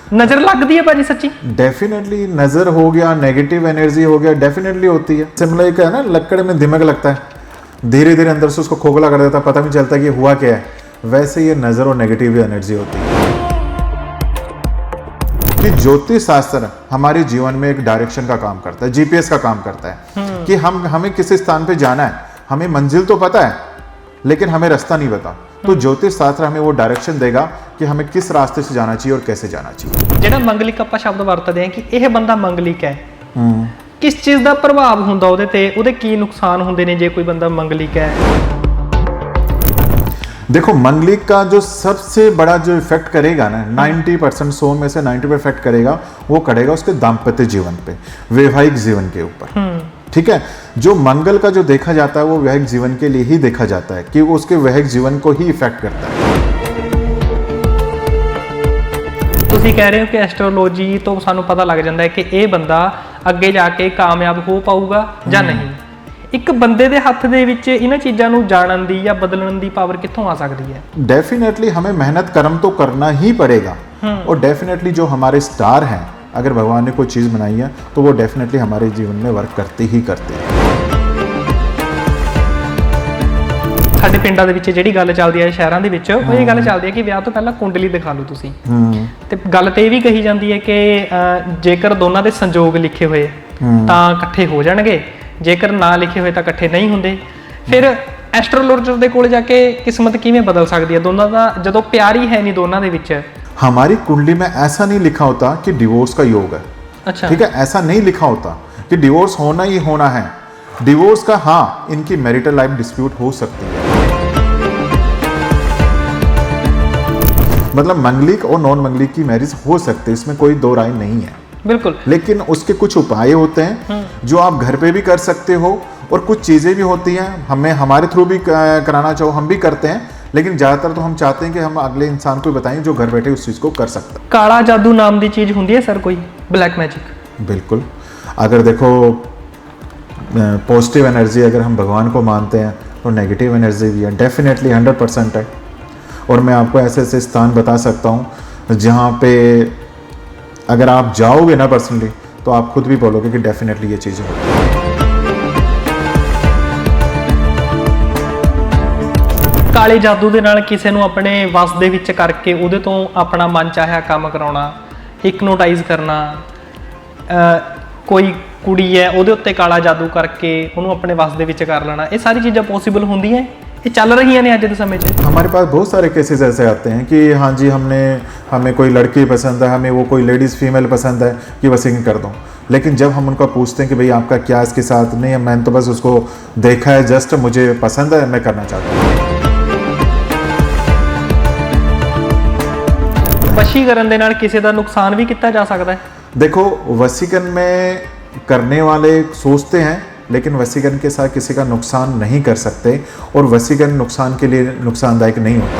नजर लगती है भाजी सच्ची? डेफिनेटली नजर हो गया, नेगेटिव एनर्जी हो गया, डेफिनेटली होती है। सिमिलर क्या है ना, लकड़ में दिमाग लगता है, धीरे धीरे अंदर से उसको खोखला कर देता है, पता भी चलता है कि हुआ क्या है। वैसे ये नजर और नेगेटिव एनर्जी होती है। कि ज्योतिष शास्त्र हमारे जीवन में एक डायरेक्शन का काम करता है, जीपीएस का काम करता है कि हमें किस स्थान पे जाना है। हमें मंजिल तो पता है लेकिन हमें रास्ता नहीं पता, तो ज्योतिष शास्त्र हमें वो डायरेक्शन देगा कि हमें किस रास्ते से जाना चाहिए और कैसे जाना चाहिए। ਜਿਹੜਾ ਮੰਗਲਿਕ ਆਪਾਂ ਸ਼ਬਦ ਵਰਤਦੇ ਹਾਂ ਕਿ ਇਹ ਬੰਦਾ ਮੰਗਲਿਕ ਹੈ, ਕਿਸ ਚੀਜ਼ ਦਾ ਪ੍ਰਭਾਵ ਹੁੰਦਾ ਉਹਦੇ ਤੇ, ਉਹਦੇ ਕੀ ਨੁਕਸਾਨ ਹੁੰਦੇ ਨੇ ਜੇ ਕੋਈ ਬੰਦਾ ਮੰਗਲਿਕ ਹੈ? देखो, मंगलिक का जो सबसे बड़ा जो इफेक्ट करेगा ना, 90% 100 में से 90% इफेक्ट करेगा, वो करेगा उसके दाम्पत्य जीवन पे, वैवाहिक जीवन के ऊपर। ठीक है, जो मंगल का जो देखा जाता है वो वैवाहिक जीवन के लिए ही देखा जाता है कि वो उसके वैवाहिक जीवन को ही इफेक्ट करता है। ਤੁਸੀਂ ਕਹਿ ਰਹੇ ਹੋ ਕਿ ਐਸਟ੍ਰੋਲੋਜੀ ਤੋਂ ਸਾਨੂੰ ਪਤਾ ਲੱਗ ਜਾਂਦਾ ਹੈ ਕਿ ਇਹ ਬੰਦਾ ਅੱਗੇ ਜਾ ਕੇ ਕਾਮਯਾਬ ਹੋ ਪਾਊਗਾ ਜਾਂ ਨਹੀਂ। ਇੱਕ ਬੰਦੇ ਦੇ ਹੱਥ ਦੇ ਵਿੱਚ ਇਹਨਾਂ ਚੀਜ਼ਾਂ ਨੂੰ ਜਾਣਨ ਦੀ ਜਾਂ ਬਦਲਣ ਦੀ ਪਾਵਰ ਕਿੱਥੋਂ ਆ ਸਕਦੀ ਹੈ? डेफिनेटली हमें मेहनत कर्म तो करना ही पड़ेगा, और डेफिनेटली जो हमारे स्टार हैं, अगर भगवान ने कोई चीज़ बनाई है तो वो डेफिनेटली हमारे जीवन में वर्क करते ही करते हैं। ਸਾਡੇ ਪਿੰਡਾਂ ਦੇ ਵਿੱਚ ਜਿਹੜੀ ਗੱਲ ਚੱਲਦੀ ਹੈ, ਸ਼ਹਿਰਾਂ ਦੇ ਵਿੱਚ ਉਹ ਇਹ ਗੱਲ ਚੱਲਦੀ ਹੈ ਕਿ ਵਿਆਹ ਤੋਂ ਪਹਿਲਾਂ ਕੁੰਡਲੀ ਦਿਖਾ ਲਓ ਤੁਸੀਂ। ਤੇ ਗੱਲ ਤੇ ਇਹ ਵੀ ਕਹੀ ਜਾਂਦੀ ਹੈ ਕਿ ਜੇਕਰ ਦੋਨਾਂ ਦੇ ਸੰਜੋਗ ਲਿਖੇ ਹੋਏ ਤਾਂ ਇਕੱਠੇ ਹੋ ਜਾਣਗੇ, ਜੇਕਰ ਨਾ ਲਿਖੇ ਹੋਏ ਤਾਂ ਇਕੱਠੇ ਨਹੀਂ ਹੁੰਦੇ। ਫਿਰ ਐਸਟ੍ਰੋਲੋਜਰ ਦੇ ਕੋਲ ਜਾ ਕੇ ਕਿਸਮਤ ਕਿਵੇਂ ਬਦਲ ਸਕਦੀ ਹੈ ਦੋਨਾਂ ਦਾ, ਜਦੋਂ ਪਿਆਰ ਹੀ ਹੈ ਨਹੀਂ ਦੋਨਾਂ ਦੇ ਵਿੱਚ? हमारी कुंडली में ऐसा नहीं लिखा होता कि डिवोर्स का योग है। अच्छा, ठीक है, ऐसा नहीं लिखा होता कि डिवोर्स होना ही होना है। डिवोर्स का हाँ, इनकी मैरिटल लाइफ डिस्प्यूट हो सकती है, मतलब मंगलिक और नॉन मंगलिक की मैरिज हो सकती है, इसमें कोई दो राय नहीं है। बिल्कुल। लेकिन उसके कुछ उपाय होते हैं जो आप घर पे भी कर सकते हो, और कुछ चीज़ें भी होती हैं हमें हमारे थ्रू भी कराना चाहो हम भी करते हैं, लेकिन ज़्यादातर तो हम चाहते हैं कि हम अगले इंसान को बताएं जो घर बैठे उस चीज़ को कर सकता है। काला जादू नाम की चीज़ होती है सर, कोई ब्लैक मैजिक? बिल्कुल, अगर देखो पॉजिटिव एनर्जी अगर हम भगवान को मानते हैं तो नेगेटिव एनर्जी भी है, डेफिनेटली 100% है। और मैं आपको ऐसे ऐसे स्थान बता सकता हूँ जहाँ पे अगर आप जाओगे ना पर्सनली तो आप खुद भी बोलोगे कि डेफिनेटली ये चीज़ें होती हैं। ਕਾਲੇ ਜਾਦੂ ਦੇ ਨਾਲ ਕਿਸੇ ਨੂੰ ਆਪਣੇ ਵਸ ਦੇ ਵਿੱਚ ਕਰਕੇ ਉਹਦੇ ਤੋਂ ਆਪਣਾ ਮਨ ਚਾਹਿਆ ਕੰਮ ਕਰਾਉਣਾ, ਹਿਪਨੋਟਾਈਜ਼ ਕਰਨਾ, ਕੋਈ ਕੁੜੀ ਹੈ ਉਹਦੇ ਉੱਤੇ ਕਾਲਾ ਜਾਦੂ ਕਰਕੇ ਉਹਨੂੰ ਆਪਣੇ ਵਸ ਦੇ ਵਿੱਚ ਕਰ ਲੈਣਾ, ਇਹ ਸਾਰੀ ਚੀਜ਼ਾਂ ਪੋਸੀਬਲ ਹੁੰਦੀਆਂ? ये चल रही हैं आज के समय में? हमारे पास बहुत सारे केसेस ऐसे आते हैं कि हाँ जी हमें कोई लड़की पसंद है, हमें वो कोई लेडीज़ फीमेल पसंद है कि वसीयत कर दो। लेकिन जब हम उनका पूछते हैं कि भाई आपका क्या इसके साथ, नहीं मैंने तो बस उसको देखा है, जस्ट मुझे पसंद है, मैं करना चाहता हूँ। वशीकरण ਦੇ ਨਾਲ ਕਿਸੇ ਦਾ ਨੁਕਸਾਨ ਵੀ ਕੀਤਾ ਜਾ ਸਕਦਾ है? देखो, वसीकरण में करने वाले सोचते हैं लेकिन वसीकरण के साथ किसी का नुकसान नहीं कर सकते, और वसीकरण नुकसान के लिए नुकसानदायक नहीं होता।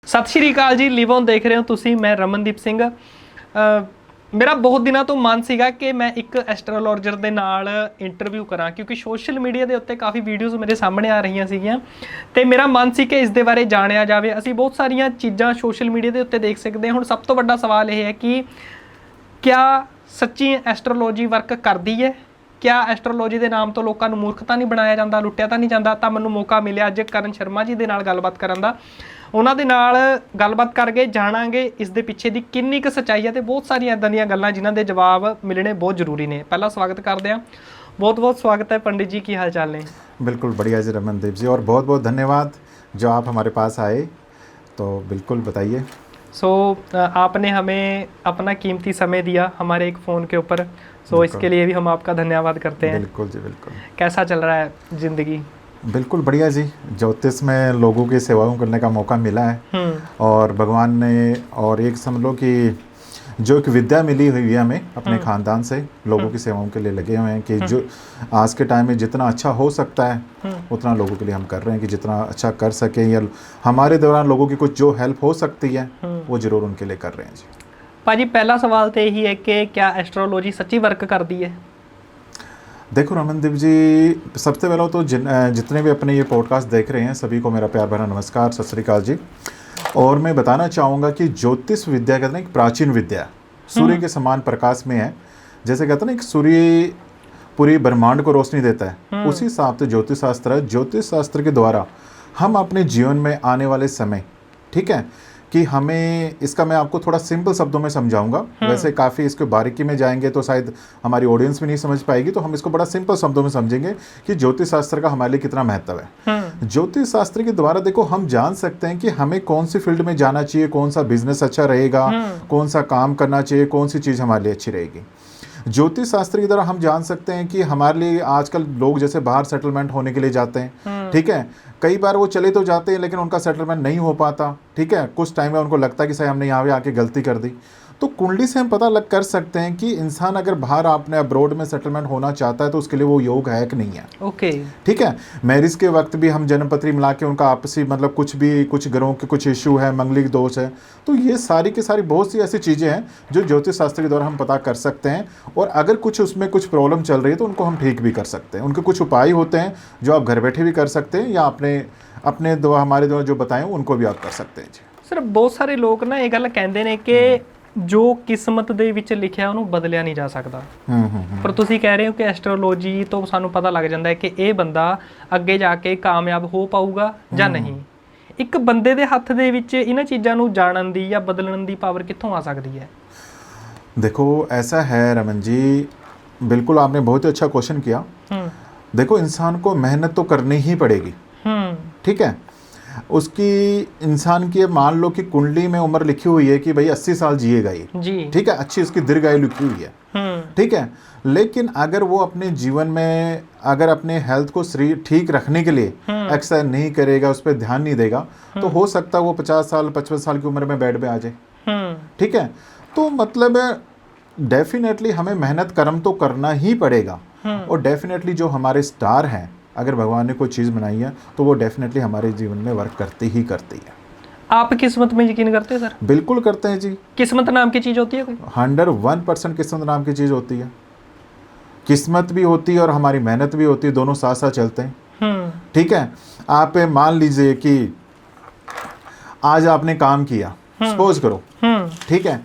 सत श्री अकाल जी, लिव ऑन देख रहे हो तुसी, मैं रमनदीप सिंह। मेरा बहुत दिनों तो मन सीगा कि मैं एक एस्ट्रोलॉजर ਦੇ ਨਾਲ ਇੰਟਰਵਿਊ ਕਰਾਂ, ਕਿਉਂਕਿ ਸੋਸ਼ਲ ਮੀਡੀਆ ਦੇ ਉੱਤੇ ਕਾਫੀ ਵੀਡੀਓਜ਼ ਮੇਰੇ ਸਾਹਮਣੇ ਆ ਰਹੀਆਂ ਸੀਗੀਆਂ ਤੇ ਮੇਰਾ ਮਨ ਸੀ ਕਿ ਇਸ ਦੇ ਬਾਰੇ ਜਾਣਿਆ ਜਾਵੇ। ਅਸੀਂ ਬਹੁਤ ਸਾਰੀਆਂ ਚੀਜ਼ਾਂ ਸੋਸ਼ਲ ਮੀਡੀਆ ਦੇ ਉੱਤੇ ਦੇਖ ਸਕਦੇ ਹਾਂ। ਹੁਣ ਸਭ ਤੋਂ ਵੱਡਾ ਸਵਾਲ ਇਹ ਹੈ ਕਿ ਕਿਆ ਸੱਚੀ ਐਸਟ੍ਰੋਲੋਜੀ ਵਰਕ ਕਰਦੀ ਹੈ? ਕਿਆ ਐਸਟ੍ਰੋਲੋਜੀ ਦੇ ਨਾਮ ਤੋਂ ਲੋਕਾਂ ਨੂੰ ਮੂਰਖ ਤਾਂ ਨਹੀਂ ਬਣਾਇਆ ਜਾਂਦਾ, ਲੁੱਟਿਆ ਤਾਂ ਨਹੀਂ ਜਾਂਦਾ? ਤਾਂ ਮੈਨੂੰ ਮੌਕਾ ਮਿਲਿਆ ਅੱਜ ਕਰਨ ਸ਼ਰਮਾ ਜੀ ਦੇ ਨਾਲ ਗੱਲਬਾਤ ਕਰਨ ਦਾ। ਉਹਨਾਂ ਦੇ ਨਾਲ ਗੱਲਬਾਤ ਕਰਕੇ ਜਾਣਾਂਗੇ ਇਸ ਦੇ ਪਿੱਛੇ ਦੀ ਕਿੰਨੀ ਕੁ ਸੱਚਾਈ ਹੈ ਤੇ ਬਹੁਤ ਸਾਰੀਆਂ ਇਦਾਂ ਦੀਆਂ ਗੱਲਾਂ ਜਿਨ੍ਹਾਂ ਦੇ ਜਵਾਬ ਮਿਲਣੇ ਬਹੁਤ ਜ਼ਰੂਰੀ ਨੇ। ਪਹਿਲਾਂ ਸਵਾਗਤ ਕਰਦੇ ਹਾਂ, बहुत बहुत स्वागत है पंडित जी, की हाल चाल ने? बिल्कुल बढ़िया जी रमनदीप जी, और बहुत बहुत धन्यवाद जो आप हमारे पास आए, तो बिल्कुल बताइए। आपने हमें अपना कीमती समय दिया हमारे एक फ़ोन के ऊपर, इसके लिए भी हम आपका धन्यवाद करते हैं। बिल्कुल जी बिल्कुल। कैसा चल रहा है ज़िंदगी? बिल्कुल बढ़िया जी, ज्योतिष में लोगों की सेवाओं करने का मौका मिला है, और भगवान ने, और एक समझ लो कि जो एक विद्या मिली हुई है हमें अपने ख़ानदान से, लोगों की सेवाओं के लिए लगे हुए हैं कि जो आज के टाइम में जितना अच्छा हो सकता है उतना लोगों के लिए हम कर रहे हैं, कि जितना अच्छा कर सकें या हमारे दौरान लोगों की कुछ जो हेल्प हो सकती है वो ज़रूर उनके लिए कर रहे हैं जी। भाजी पहला सवाल तो यही है कि क्या एस्ट्रोलॉजी सच्ची वर्क करती है? देखो रमनदीप जी, सबसे पहले तो जितने भी अपने ये पॉडकास्ट देख रहे हैं सभी को मेरा प्यार भरा नमस्कार, सत श्री अकाल जी। और मैं बताना चाहूँगा कि ज्योतिष विद्या कहते हैं एक प्राचीन विद्या है, सूर्य के समान प्रकाश में है। जैसे कहते हैं ना, एक सूर्य पूरी ब्रह्मांड को रोशनी देता है, उसी हिसाब से ज्योतिष शास्त्र है। ज्योतिष शास्त्र के द्वारा हम अपने जीवन में आने वाले समय, ठीक है, कि हमें इसका मैं आपको थोड़ा सिंपल शब्दों में समझाऊंगा। वैसे काफ़ी इसके बारीकी में जाएंगे तो शायद हमारी ऑडियंस भी नहीं समझ पाएगी, तो हम इसको बड़ा सिंपल शब्दों में समझेंगे कि ज्योतिष शास्त्र का हमारे लिए कितना महत्व है। ज्योतिष शास्त्र के द्वारा देखो हम जान सकते हैं कि हमें कौन सी फील्ड में जाना चाहिए, कौन सा बिजनेस अच्छा रहेगा, कौन सा काम करना चाहिए, कौन सी चीज़ हमारे लिए अच्छी रहेगी। ज्योतिष शास्त्र की तरह हम जान सकते हैं कि हमारे लिए आजकल लोग जैसे बाहर सेटलमेंट होने के लिए जाते हैं, ठीक है, कई बार वो चले तो जाते हैं लेकिन उनका सेटलमेंट नहीं हो पाता, ठीक है, कुछ टाइम में उनको लगता है कि सही हमने यहाँ पे आके गलती कर दी। तो कुंडली से हम पता लग कर सकते हैं कि इंसान अगर बाहर अपने अब्रोड में सेटलमेंट होना चाहता है तो उसके लिए वो योग है कि नहीं है। ओके, ठीक है। मैरिज के वक्त भी हम जन्मपत्री मिला के उनका आपसी मतलब कुछ ग्रहों के कुछ इशू है, मंगलिक दोष है, तो ये सारी की सारी बहुत सी ऐसी चीज़ें हैं जो ज्योतिष शास्त्र के द्वारा हम पता कर सकते हैं। और अगर कुछ उसमें कुछ प्रॉब्लम चल रही है तो उनको हम ठीक भी कर सकते हैं। उनके कुछ उपाय होते हैं जो आप घर बैठे भी कर सकते हैं या अपने द्वारा हमारे द्वारा जो बताएं उनको भी आप कर सकते हैं जी। सर बहुत ਸਾਰੇ ਲੋਕ ਨਾ ਇਹ ਗੱਲ ਕਹਿੰਦੇ ਨੇ ਕਿ ਜੋ ਕਿਸਮਤ ਦੇ ਵਿੱਚ ਲਿਖਿਆ ਉਹਨੂੰ ਬਦਲਿਆ ਨਹੀਂ ਜਾ ਸਕਦਾ। ਪਰ ਤੁਸੀਂ ਕਹਿ ਰਹੇ ਹੋ ਕਿ ਐਸਟ੍ਰੋਲੋਜੀ ਤੋਂ ਸਾਨੂੰ ਪਤਾ ਲੱਗ ਜਾਂਦਾ ਹੈ ਕਿ ਇਹ ਬੰਦਾ ਅੱਗੇ ਜਾ ਕੇ ਕਾਮਯਾਬ ਹੋ ਪਾਊਗਾ ਜਾਂ ਨਹੀਂ। ਇੱਕ ਬੰਦੇ ਦੇ ਹੱਥ ਦੇ ਵਿੱਚ ਇਹਨਾਂ ਚੀਜ਼ਾਂ ਨੂੰ ਜਾਣਨ ਦੀ ਜਾਂ ਬਦਲਣ ਦੀ ਪਾਵਰ ਕਿੱਥੋਂ ਆ ਸਕਦੀ ਹੈ? देखो ऐसा है रमन जी, बिल्कुल आपने बहुत ही अच्छा क्वेश्चन किया। देखो इंसान को मेहनत तो करनी ही पड़ेगी, ठीक है। उसकी इंसान की मान लो कि कुंडली में उम्र लिखी हुई है कि भाई 80 साल जिएगा ये जी, ठीक है, अच्छी उसकी दीर्घायु लिखी हुई है, ठीक है। लेकिन अगर वो अपने जीवन में अगर अपने हेल्थ को ठीक रखने के लिए एक्सरसाइज नहीं करेगा, उस पर ध्यान नहीं देगा, तो हो सकता है वो 50 साल 55 साल की उम्र में बेड पे आ जाए, ठीक है। तो मतलब डेफिनेटली हमें मेहनत कर्म तो करना ही पड़ेगा। और डेफिनेटली जो हमारे स्टार हैं, अगर भगवान ने कोई चीज़ बनाई है तो वो डेफिनेटली हमारे जीवन में वर्क करती ही करती है। आप किस्मत में यकीन करते हैं सर? बिल्कुल करते हैं जी। किस्मत नाम की चीज़ होती है कोई? 101% किस्मत नाम की चीज़ होती है। किस्मत भी होती है और हमारी मेहनत भी होती है, दोनों साथ साथ चलते हैं, ठीक है। आप मान लीजिए कि आज आपने काम किया, सपोज करो, ठीक है,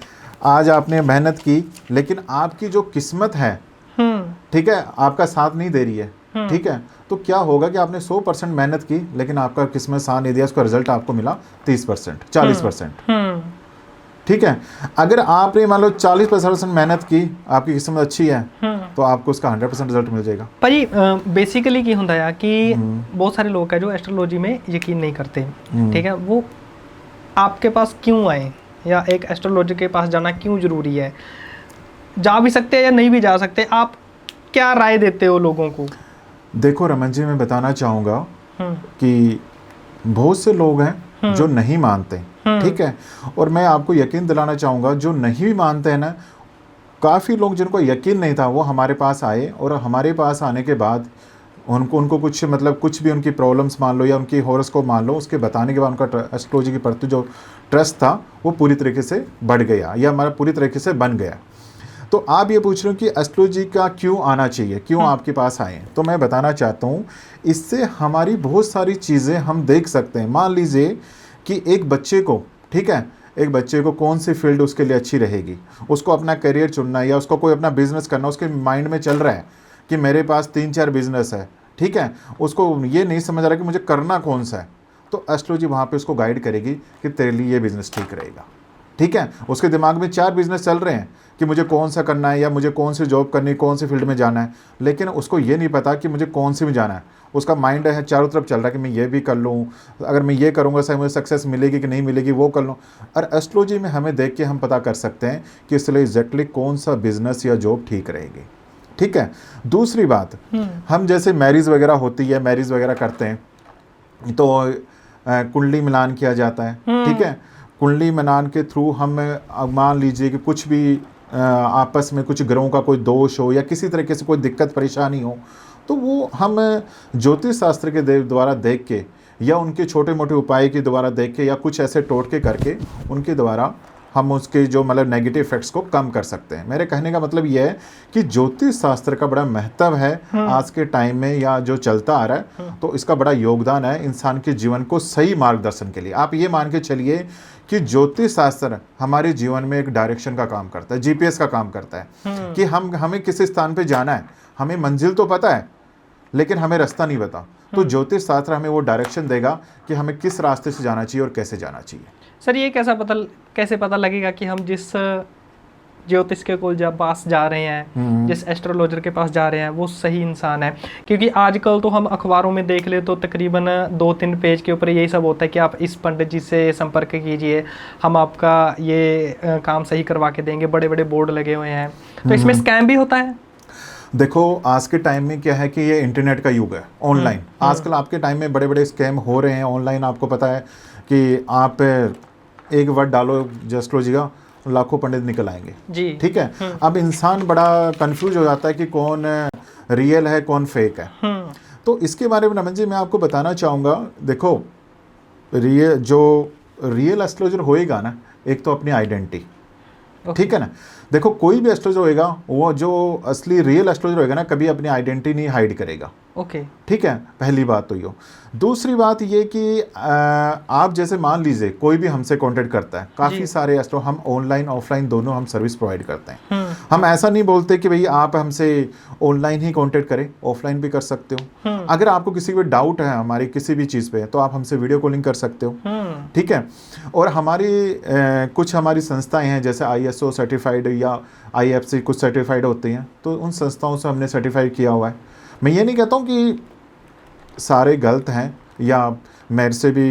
आज आपने मेहनत की लेकिन आपकी जो किस्मत है, ठीक है, आपका साथ नहीं दे रही है, ठीक है, तो क्या होगा कि आपने 100% मेहनत की लेकिन आपका किस्मत साथ नहीं दिया, उसका रिजल्ट आपको मिला 30%, 40%, ठीक है। अगर आपने मान लो 40% मेहनत की, आपकी किस्मत अच्छी है, तो आपको उसका 100% रिजल्ट मिल जाएगा। भाजी बेसिकली ਕੀ ਹੁੰਦਾ ਹੈ कि बहुत सारे लोग हैं जो एस्ट्रोलॉजी में यकीन नहीं करते, ठीक है, वो आपके पास क्यों आए या एक एस्ट्रोलॉजी के पास जाना क्यों ज़रूरी है? जा भी सकते हैं या नहीं भी जा सकते, आप क्या राय देते हो लोगों को? देखो रमन जी, मैं बताना चाहूँगा कि बहुत से लोग हैं जो नहीं मानते, ठीक है, और मैं आपको यकीन दिलाना चाहूँगा जो नहीं भी मानते हैं ना, काफ़ी लोग जिनको यकीन नहीं था वो हमारे पास आए और हमारे पास आने के बाद उनको कुछ मतलब कुछ भी उनकी प्रॉब्लम्स मान लो या उनकी हॉरोस्कोप मान लो, उसके बताने के बाद उनका एस्ट्रोलॉजी के प्रति जो ट्रस्ट था वो पूरी तरीके से बढ़ गया या हमारा पूरी तरीके से बन गया। तो आप ये पूछ रहे हो कि एस्ट्रोलॉजी का क्यों आना चाहिए, क्यों आपके पास आए, तो मैं बताना चाहता हूँ इससे हमारी बहुत सारी चीज़ें हम देख सकते हैं। मान लीजिए कि एक बच्चे को, ठीक है, एक बच्चे को कौन सी फील्ड उसके लिए अच्छी रहेगी, उसको अपना करियर चुनना है या उसको कोई अपना बिजनेस करना, उसके माइंड में चल रहा है कि मेरे पास 3-4 बिजनेस है, ठीक है, उसको ये नहीं समझ रहा कि मुझे करना कौन सा है, तो एस्ट्रोलॉजी वहाँ पे उसको गाइड करेगी कि तेरे लिए ये बिज़नेस ठीक रहेगा, ठीक है। उसके दिमाग में 4 बिजनेस चल रहे हैं कि मुझे कौन सा करना है या मुझे कौन सी जॉब करनी है, कौन सी फील्ड में जाना है, लेकिन उसको ये नहीं पता कि मुझे कौन सी में जाना है। उसका माइंड है चारों तरफ चल रहा है कि मैं ये भी कर लूँ, अगर मैं ये करूँगा सही मुझे सक्सेस मिलेगी कि नहीं मिलेगी, वो कर लूँ। और एस्ट्रोलॉजी में हमें देख के हम पता कर सकते हैं कि इसलिए एग्जैक्टली कौन सा बिजनेस या जॉब ठीक रहेगी, ठीक है। दूसरी बात, हम जैसे मैरिज वगैरह होती है, मैरिज वगैरह करते हैं तो कुंडली मिलान किया जाता है, ठीक है। कुंडली मिलान के थ्रू हम मान लीजिए कि कुछ भी आपस में कुछ ग्रहों का कोई दोष हो या किसी तरीके से कोई दिक्कत परेशानी हो, तो वो हम ज्योतिष शास्त्र के द्वारा देख के या उनके छोटे मोटे उपाय के द्वारा देख के या कुछ ऐसे टोटके करके उनके द्वारा हम उसके जो मतलब नेगेटिव इफेक्ट्स को कम कर सकते हैं। मेरे कहने का मतलब ये है कि ज्योतिष शास्त्र का बड़ा महत्व है आज के टाइम में, या जो चलता आ रहा है, तो इसका बड़ा योगदान है इंसान के जीवन को सही मार्गदर्शन के लिए। आप ये मान के चलिए कि ज्योतिष शास्त्र हमारे जीवन में एक डायरेक्शन का काम करता है, जीपीएस का काम करता है कि हमें किस स्थान पे जाना है। हमें मंजिल तो पता है लेकिन हमें रास्ता नहीं पता, तो ज्योतिष शास्त्र हमें वो डायरेक्शन देगा कि हमें किस रास्ते से जाना चाहिए और कैसे जाना चाहिए। सर ये कैसे पता लगेगा कि हम जिस ज्योतिष के पास जा रहे हैं, जिस एस्ट्रोलॉजर के पास जा रहे हैं, वो सही इंसान है? क्योंकि आजकल तो हम अखबारों में देख ले तो तकरीबन 2-3 पेज के ऊपर यही सब होता है कि आप इस पंडित जी से संपर्क कीजिए, हम आपका ये काम सही करवा के देंगे, बड़े बड़े बोर्ड लगे हुए हैं। तो इसमें स्कैम भी होता है? देखो आज के टाइम में क्या है कि ये इंटरनेट का युग है, ऑनलाइन। आजकल आपके टाइम में बड़े बड़े स्कैम हो रहे हैं ऑनलाइन। आपको पता है कि आप एक वर्ड डालो एस्ट्रोलॉजी का, लाखों पंडित निकल आएंगे जी। ठीक है, अब इंसान बड़ा कंफ्यूज हो जाता है कि कौन रियल है कौन फेक है। तो इसके बारे में रमन जी मैं आपको बताना चाहूँगा। देखो रियल एस्ट्रोलॉजर होएगा ना, एक तो अपनी आइडेंटिटी, ठीक है ना। देखो कोई भी एस्ट्रोलॉजर होएगा, वो जो असली रियल एस्ट्रोलॉजर होएगा ना, कभी अपनी आइडेंटिटी नहीं हाइड करेगा। ओके ठीक है, पहली बात तो ये। दूसरी बात ये कि आप जैसे मान लीजिए कोई भी हमसे कांटेक्ट करता है, काफ़ी सारे एस्ट्रो, हम ऑनलाइन ऑफलाइन दोनों हम सर्विस प्रोवाइड करते हैं। हम ऐसा नहीं बोलते कि भाई आप हमसे ऑनलाइन ही कांटेक्ट करें, ऑफलाइन भी कर सकते हो। अगर आपको किसी भी डाउट है हमारी किसी भी चीज़ पे, तो आप हमसे वीडियो कॉलिंग कर सकते हो। ठीक है, और हमारी कुछ हमारी संस्थाएं हैं जैसे ISO सर्टिफाइड या IFC कुछ सर्टिफाइड होती हैं, तो उन संस्थाओं से हमने सर्टिफाइड किया हुआ है। मैं ये नहीं कहता हूँ कि सारे गलत हैं या मेरे से भी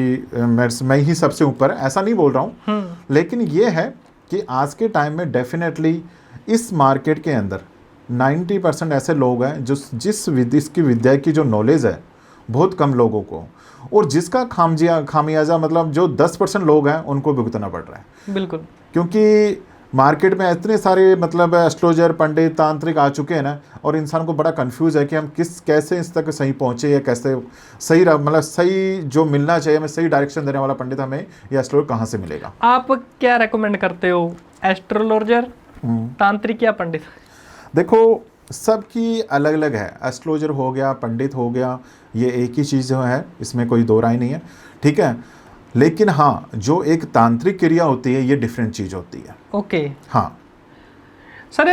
मैं ही सबसे ऊपर, ऐसा नहीं बोल रहा हूँ। लेकिन ये है कि आज के टाइम में डेफिनेटली इस मार्केट के अंदर 90% ऐसे लोग हैं जो इसकी विद्या की जो नॉलेज है बहुत कम लोगों को, और जिसका खामियाजा मतलब जो 10% लोग हैं उनको भुगतना पड़ रहा है। बिल्कुल, क्योंकि मार्केट में इतने सारे मतलब एस्ट्रोलॉजर पंडित तांत्रिक आ चुके हैं ना, और इंसान को बड़ा कंफ्यूज है कि हम कैसे इस तक सही पहुंचे, या कैसे सही मतलब सही जो मिलना चाहिए, हमें सही डायरेक्शन देने वाला पंडित हमें या एस्ट्रोलॉजर कहाँ से मिलेगा। आप क्या रेकमेंड करते हो, एस्ट्रोलॉजर, तांत्रिक या पंडित? देखो सबकी अलग अलग है, एस्ट्रोलॉजर हो गया, पंडित हो गया, ये एक ही चीज़ है, इसमें कोई दो राय नहीं है। ठीक है, लेकिन हाँ जो एक तांत्रिक क्रिया होती है ये डिफरेंट चीज़ होती है। ओके हाँ सर,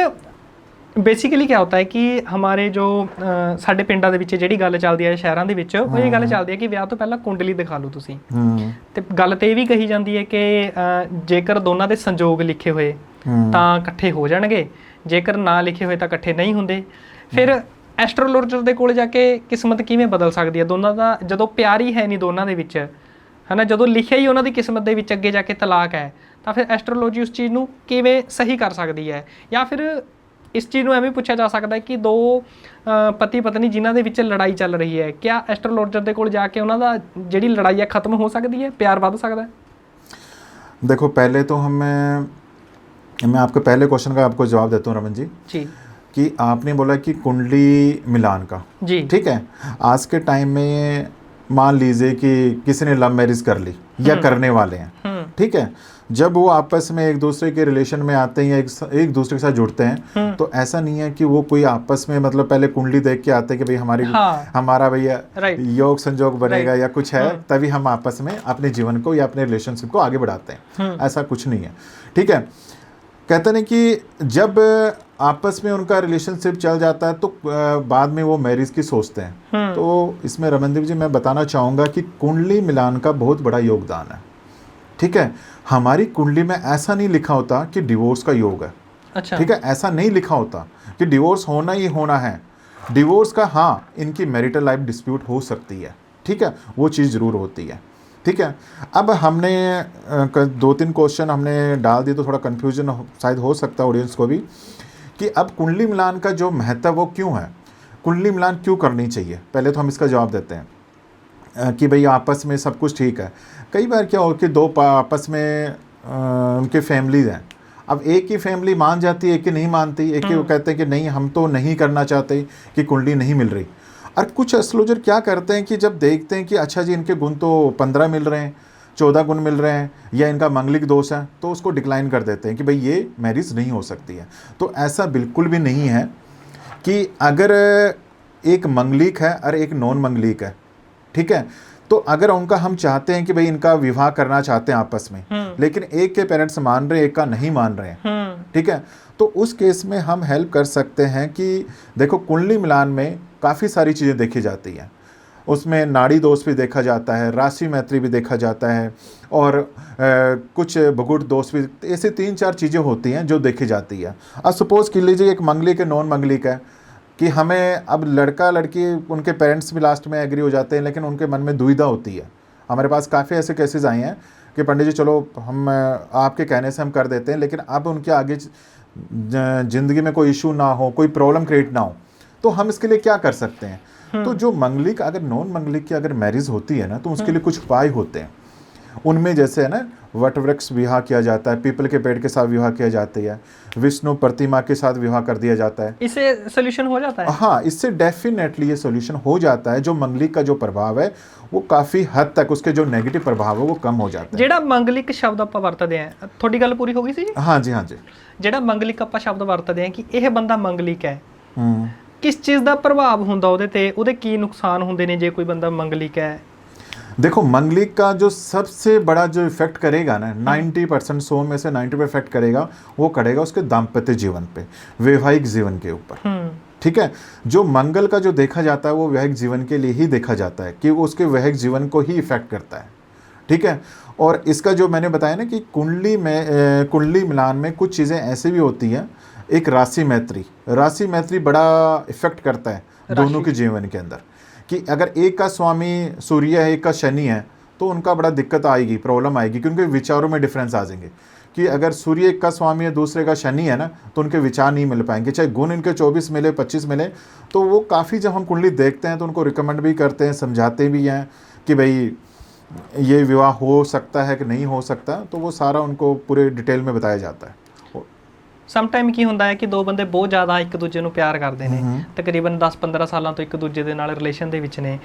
बेसिकली क्या होता है कि हमारे जो ਸਾਡੇ ਪਿੰਡਾਂ ਦੇ ਵਿੱਚ ਜਿਹੜੀ ਗੱਲ ਚੱਲਦੀ ਹੈ ਸ਼ਹਿਰਾਂ ਦੇ ਵਿੱਚ, ਉਹ ਇਹ ਗੱਲ ਚੱਲਦੀ ਹੈ ਕਿ ਵਿਆਹ ਤੋਂ ਪਹਿਲਾਂ ਕੁੰਡਲੀ ਦਿਖਾ ਲਓ ਤੁਸੀਂ। ਤੇ ਗੱਲ ਤੇ ਇਹ ਵੀ ਕਹੀ ਜਾਂਦੀ ਹੈ ਕਿ ਜੇਕਰ ਦੋਨਾਂ ਦੇ ਸੰਜੋਗ ਲਿਖੇ ਹੋਏ ਤਾਂ ਇਕੱਠੇ ਹੋ ਜਾਣਗੇ, ਜੇਕਰ ਨਾ ਲਿਖੇ ਹੋਏ ਤਾਂ ਇਕੱਠੇ ਨਹੀਂ ਹੁੰਦੇ। ਫਿਰ ਐਸਟਰੋਲੋਜਰ ਦੇ ਕੋਲ ਜਾ ਕੇ ਕਿਸਮਤ ਕਿਵੇਂ ਬਦਲ ਸਕਦੀ ਹੈ ਦੋਨਾਂ ਦਾ, ਜਦੋਂ ਪਿਆਰ ਹੀ ਹੈ ਨਹੀਂ ਦੋਨਾਂ ਦੇ ਵਿੱਚ, ਹੈ ਨਾ, ਜਦੋਂ ਲਿਖਿਆ ਹੀ ਉਹਨਾਂ ਦੀ ਕਿਸਮਤ ਦੇ ਵਿੱਚ ਅੱਗੇ ਜਾ ਕੇ ਤਲਾਕ ਹੈ, ਤਾਂ ਫਿਰ ਐਸਟਰੋਲੋਜੀ ਉਸ ਚੀਜ਼ ਨੂੰ ਕਿਵੇਂ ਸਹੀ ਕਰ ਸਕਦੀ ਹੈ? ਜਾਂ ਫਿਰ ਇਸ ਚੀਜ਼ ਨੂੰ ਐਵੇਂ ਪੁੱਛਿਆ ਜਾ ਸਕਦਾ ਹੈ ਕਿ ਦੋ ਪਤੀ ਪਤਨੀ ਜਿਨ੍ਹਾਂ ਦੇ ਵਿੱਚ ਲੜਾਈ ਚੱਲ ਰਹੀ ਹੈ, क्या ਐਸਟਰੋਲੋਜਰ ਦੇ ਕੋਲ ਜਾ ਕੇ ਉਹਨਾਂ ਦਾ ਜਿਹੜੀ ਲੜਾਈ ਹੈ ਖਤਮ ਹੋ ਸਕਦੀ ਹੈ, प्यार बढ़ सकता है? देखो पहले तो मैं आपके पहले क्वेश्चन का आपको जवाब देता हूँ रमन जी कि आपने बोला कि कुंडली मिलान का जी। ठीक है, आज के टाइम में मान लीजिए कि किसी ने लव मैरिज कर ली या करने वाले हैं, ठीक है, जब वो आपस में एक दूसरे के रिलेशन में आते हैं या एक दूसरे के साथ जुड़ते हैं, तो ऐसा नहीं है कि वो कोई आपस में मतलब पहले कुंडली देख के आते हैं कि भाई हमारा भैया योग संजोग बनेगा या कुछ है, तभी हम आपस में अपने जीवन को या अपने रिलेशनशिप को आगे बढ़ाते हैं। ऐसा कुछ नहीं है। ठीक है, कहते हैं कि जब आपस में उनका रिलेशनशिप चल जाता है तो बाद में वो मैरिज की सोचते हैं। तो इसमें रमनदीप जी मैं बताना चाहूँगा कि कुंडली मिलान का बहुत बड़ा योगदान है। ठीक है, हमारी कुंडली में ऐसा नहीं लिखा होता कि डिवोर्स का योग है। अच्छा। ठीक है, ऐसा नहीं लिखा होता कि डिवोर्स होना ही होना है। डिवोर्स का हाँ इनकी मैरिटल लाइफ डिस्प्यूट हो सकती है, ठीक है, वो चीज़ ज़रूर होती है। ठीक है, अब हमने 2-3 क्वेश्चन हमने डाल दिए तो थोड़ा कन्फ्यूजन शायद हो सकता है ऑडियंस को भी कि अब कुंडली मिलान का जो महत्व वो क्यों है, कुंडली मिलान क्यों करनी चाहिए। पहले तो हम इसका जवाब देते हैं कि भाई आपस में सब कुछ ठीक है। कई बार क्या हो कि दो आपस में उनके फैमिलीज हैं, अब एक ही फैमिली मान जाती है, एक ही नहीं मानती, एक ही वो कहते हैं कि नहीं हम तो नहीं करना चाहते कि कुंडली नहीं मिल रही। और कुछ एस्ट्रोलॉजर क्या करते हैं कि जब देखते हैं कि अच्छा जी इनके गुण तो 15 मिल रहे हैं, 14 गुण मिल रहे हैं या इनका मंगलिक दोष है, तो उसको डिक्लाइन कर देते हैं कि भाई ये मैरिज नहीं हो सकती है। तो ऐसा बिल्कुल भी नहीं है कि अगर एक मंगलिक है और एक नॉन मंगलिक है, ठीक है, तो अगर उनका हम चाहते हैं कि भाई इनका विवाह करना चाहते हैं आपस में, लेकिन एक के पेरेंट्स मान रहे हैं, एक का नहीं मान रहे हैं, ठीक है, तो उस केस में हम हेल्प कर सकते हैं कि देखो कुंडली मिलान में काफ़ी सारी चीज़ें देखी जाती हैं। उसमें नाड़ी दोष भी देखा जाता है, राशि मैत्री भी देखा जाता है, और कुछ भगुट दोष भी, ऐसे 3-4 चीज़ें होती हैं जो देखी जाती है। अब सपोज़ कर लीजिए एक मंगलिक है, नॉन मंगलिक है, कि हमें अब लड़का लड़की उनके पेरेंट्स भी लास्ट में एग्री हो जाते हैं, लेकिन उनके मन में दुविधा होती है। हमारे पास काफ़ी ऐसे केसेस आए हैं कि पंडित जी चलो हम आपके कहने से हम कर देते हैं, लेकिन अब उनके आगे ज़िंदगी में कोई इशू ना हो, कोई प्रॉब्लम क्रिएट ना हो, तो हम इसके लिए क्या कर सकते हैं। तो जो मंगलिक, अगर नॉन मंगलिक की अगर मैरिज होती है ना, तो उसके लिए कुछ उपाय होते हैं। उनमें जैसे है ना, वट वृक्ष विवाह किया जाता है, पीपल के पेड़ के साथ विवाह किया जाता है, विष्णु प्रतिमा के साथ विवाह कर दिया जाता है। इससे सोल्यूशन हो जाता है? हाँ, इससे डेफिनेटली ये सोल्यूशन हो जाता है। जो मंगलिक का जो प्रभाव है वो काफ़ी हद तक, उसके जो नेगेटिव प्रभाव है वो कम हो जाता है। ਜਿਹੜਾ ਮੰਗਲਿਕ ਸ਼ਬਦ ਆਪਾਂ ਵਰਤਦੇ ਆਂ, ਤੁਹਾਡੀ ਗੱਲ ਪੂਰੀ ਹੋ ਗਈ ਸੀ ਜੀ? हाँ जी, हाँ जी। ਜਿਹੜਾ ਮੰਗਲਿਕ ਆਪਾਂ ਸ਼ਬਦ ਵਰਤਦੇ ਆਂ ਕਿ ਇਹ ਬੰਦਾ ਮੰਗਲਿਕ ਹੈ, ਕਿਸ ਚੀਜ਼ ਦਾ ਪ੍ਰਭਾਵ ਹੁੰਦਾ ਉਹਦੇ ਤੇ, ਉਹਦੇ ਕੀ ਨੁਕਸਾਨ ਹੁੰਦੇ ਨੇ ਜੇ ਕੋਈ ਬੰਦਾ ਮੰਗਲਿਕ ਹੈ? देखो मंगलिक का जो सबसे बड़ा जो इफेक्ट करेगा ना, 90%, 100 में से 90% इफेक्ट करेगा, वो करेगा उसके दाम्पत्य जीवन पे, वैवाहिक जीवन के ऊपर, ठीक है। जो मंगल का जो देखा जाता है वो वैवाहिक जीवन के लिए ही देखा जाता है, कि वो उसके वैवाहिक जीवन को ही इफेक्ट करता है, ठीक है। और इसका जो मैंने बताया ना कि कुंडली मिलान में कुछ चीज़ें ऐसी भी होती हैं। एक राशि मैत्री बड़ा इफेक्ट करता है दोनों के जीवन के अंदर, कि अगर एक का स्वामी सूर्य है, एक का शनि है, तो उनका बड़ा दिक्कत आएगी, प्रॉब्लम आएगी, क्योंकि विचारों में डिफरेंस आ जाएंगे। कि अगर सूर्य एक का स्वामी है, दूसरे का शनि है ना, तो उनके विचार नहीं मिल पाएंगे, चाहे गुण इनके 24 मिले, 25 मिले। तो वो काफ़ी, जब हम कुंडली देखते हैं तो उनको रिकमेंड भी करते हैं, समझाते भी हैं कि भाई ये विवाह हो सकता है कि नहीं हो सकता, तो वो सारा उनको पूरे डिटेल में बताया जाता है। ਸਮ ਟਾਈਮ ਕੀ ਹੁੰਦਾ ਹੈ ਕਿ ਦੋ ਬੰਦੇ ਬਹੁਤ ਜ਼ਿਆਦਾ ਇੱਕ ਦੂਜੇ ਨੂੰ ਪਿਆਰ ਕਰਦੇ ਨੇ, ਤਕਰੀਬਨ 10-15 ਸਾਲਾਂ ਤੋਂ ਇੱਕ ਦੂਜੇ ਦੇ ਨਾਲ ਰਿਲੇਸ਼ਨ ਦੇ ਵਿੱਚ ਨੇ,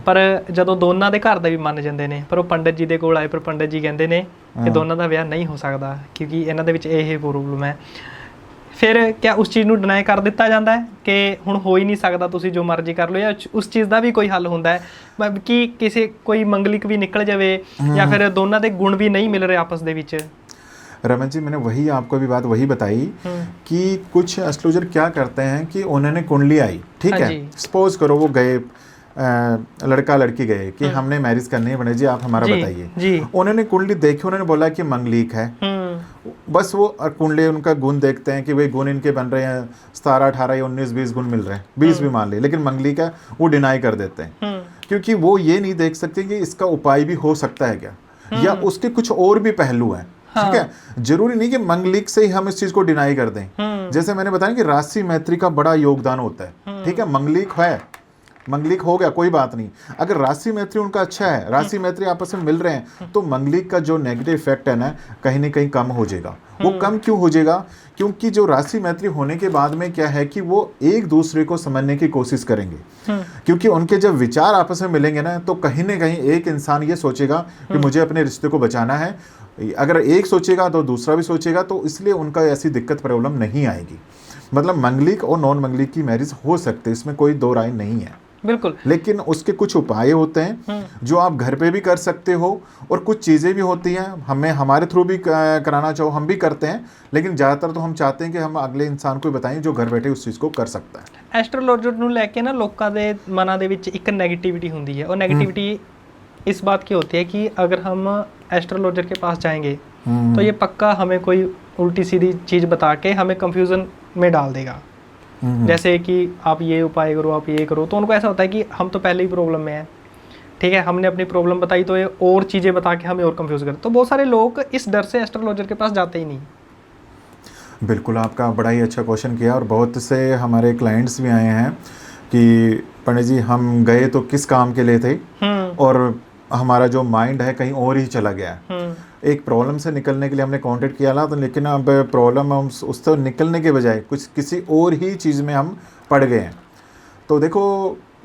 ਪਰ ਜਦੋਂ ਦੋਨਾਂ ਦੇ ਘਰ ਦੇ ਵੀ ਮੰਨ ਜਾਂਦੇ ਨੇ, ਪਰ ਉਹ ਪੰਡਿਤ ਜੀ ਦੇ ਕੋਲ ਆਏ, ਪਰ ਪੰਡਿਤ ਜੀ ਕਹਿੰਦੇ ਨੇ ਕਿ ਦੋਨਾਂ ਦਾ ਵਿਆਹ ਨਹੀਂ ਹੋ ਸਕਦਾ ਕਿਉਂਕਿ ਇਹਨਾਂ ਦੇ ਵਿੱਚ ਇਹ ਪ੍ਰੋਬਲਮ ਹੈ, ਫਿਰ ਕਿਆ ਉਸ ਚੀਜ਼ ਨੂੰ ਡਿਨਾਈ ਕਰ ਦਿੱਤਾ ਜਾਂਦਾ ਹੈ ਕਿ ਹੁਣ ਹੋ ਹੀ ਨਹੀਂ ਸਕਦਾ, ਤੁਸੀਂ ਜੋ ਮਰਜ਼ੀ ਕਰ ਲਓ, ਜਾਂ ਉਸ ਚੀਜ਼ ਦਾ ਵੀ ਕੋਈ ਹੱਲ ਹੁੰਦਾ ਹੈ ਕਿ ਕਿਸੇ ਕੋਈ ਮੰਗਲਿਕ ਵੀ ਨਿਕਲ ਜਾਵੇ ਜਾਂ ਫਿਰ ਦੋਨਾਂ ਦੇ ਗੁਣ ਵੀ ਨਹੀਂ ਮਿਲ ਰਹੇ ਆਪਸ ਦੇ ਵਿੱਚ? रमन जी, मैंने वही आपको भी बात वही बताई कि कुछ एस्ट्रोलॉजर क्या करते हैं कि उन्होंने कुंडली आई, ठीक है, सपोज करो वो गए, लड़का लड़की गए कि हमने मैरिज करनी है, पंडित जी आप हमारा बताइए। उन्होंने कुंडली देखी, उन्होंने बोला कि मंगलिक है, बस वो कुंडली उनका गुण देखते हैं कि भाई गुण इनके बन रहे हैं 17, 18 या 19, 20 गुण मिल रहे हैं, 20 भी मान लिए, लेकिन मंगलिक है वो डिनाई कर देते हैं, क्योंकि वो ये नहीं देख सकते कि इसका उपाय भी हो सकता है क्या, या उसके कुछ और भी पहलू हैं, ठीक है। जरूरी नहीं कि मंगलिक से ही हम इस चीज को डिनाई कर दें। जैसे मैंने बताया कि राशि मैत्री का बड़ा योगदान होता है, ठीक है। मंगलिक हो गया कोई बात नहीं, अगर राशि मैत्री उनका अच्छा है, राशि मैत्री आपस में मिल रहे हैं, तो मंगलिक का जो नेगेटिव इफेक्ट है ना, कहीं ना कहीं कम हो जाएगा। वो कम क्यों हो जाएगा? क्योंकि जो राशि मैत्री होने के बाद में क्या है कि वो एक दूसरे को समझने की कोशिश करेंगे, क्योंकि उनके जब विचार आपस में मिलेंगे ना, तो कहीं ना कहीं एक इंसान ये सोचेगा कि मुझे अपने रिश्ते को बचाना है, अगर एक सोचेगा तो दूसरा भी सोचेगा, तो इसलिए उनका ऐसी दिक्कत प्रॉब्लम नहीं आएगी। मतलब मंगलिक और नॉन मंगलिक की मैरिज हो सकते, इसमें कोई दो राय नहीं है, बिल्कुल। लेकिन उसके कुछ उपाय होते हैं जो आप घर पे भी कर सकते हो, और कुछ चीज़ें भी होती हैं हमें हमारे थ्रू भी कराना चाहो हम भी करते हैं, लेकिन ज़्यादातर तो हम चाहते हैं कि हम अगले इंसान को बताएं जो घर बैठे उस चीज़ को कर सकता है। ਐਸਟਰੋਲੋਜਰ ਨੂੰ ਲੈ ਕੇ ਨਾ ਲੋਕਾਂ ਦੇ ਮਨਾਂ ਦੇ ਵਿੱਚ ਇੱਕ 네ਗੇਟਿविटी ਹੁੰਦੀ है, और 네गेटिविटी इस बात की होती है कि अगर हम एस्ट्रोलॉजर के पास जाएंगे तो ये पक्का हमें कोई उल्टी सीधी चीज़ बता के हमें कंफ्यूजन में डाल देगा, जैसे कि आप ये उपाय करो, आप ये करो। तो उनको ऐसा होता है कि हम तो पहले ही प्रॉब्लम में हैं, ठीक है, हमने अपनी प्रॉब्लम बताई तो ये और चीज़ें बता के हमें और कंफ्यूज कर, तो बहुत सारे लोग इस डर से एस्ट्रोलॉजर के पास जाते ही नहीं। बिल्कुल, आपका बड़ा ही अच्छा क्वेश्चन किया, और बहुत से हमारे क्लाइंट्स भी आए हैं कि पंडित जी हम गए तो किस काम के लिए थे, और हमारा जो माइंड है कहीं और ही चला गया है। एक प्रॉब्लम से निकलने के लिए हमने कांटेक्ट किया था, तो लेकिन अब प्रॉब्लम हम उससे निकलने के बजाय कुछ किसी और ही चीज़ में हम पड़ गए हैं। तो देखो,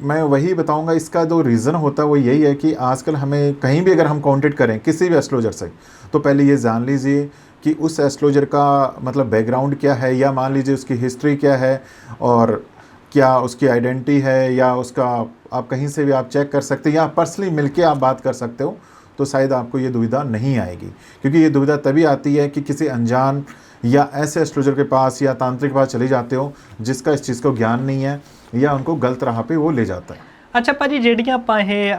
मैं वही बताऊंगा, इसका जो रीज़न होता है वो यही है कि आजकल हमें कहीं भी अगर हम कांटेक्ट करें किसी भी एस्ट्रोलॉजर से, तो पहले ये जान लीजिए कि उस एस्ट्रोलॉजर का मतलब बैकग्राउंड क्या है, या मान लीजिए उसकी हिस्ट्री क्या है, और क्या उसकी आइडेंटिटी है, या उसका आप कहीं से भी आप चेक कर सकते हैं, या पर्सनली मिलके आप बात कर सकते हो, तो शायद आपको ये दुविधा नहीं आएगी। क्योंकि ये दुविधा तभी आती है कि किसी अनजान या ऐसे एस्ट्रोलॉजर के पास या तांत्रिक के पास चले जाते हो जिसका इस चीज़ को ज्ञान नहीं है, या उनको गलत राह पे वो ले जाता है। ਅੱਛਾ ਭਾਜੀ, ਜਿਹੜੀਆਂ ਆਪਾਂ ਇਹ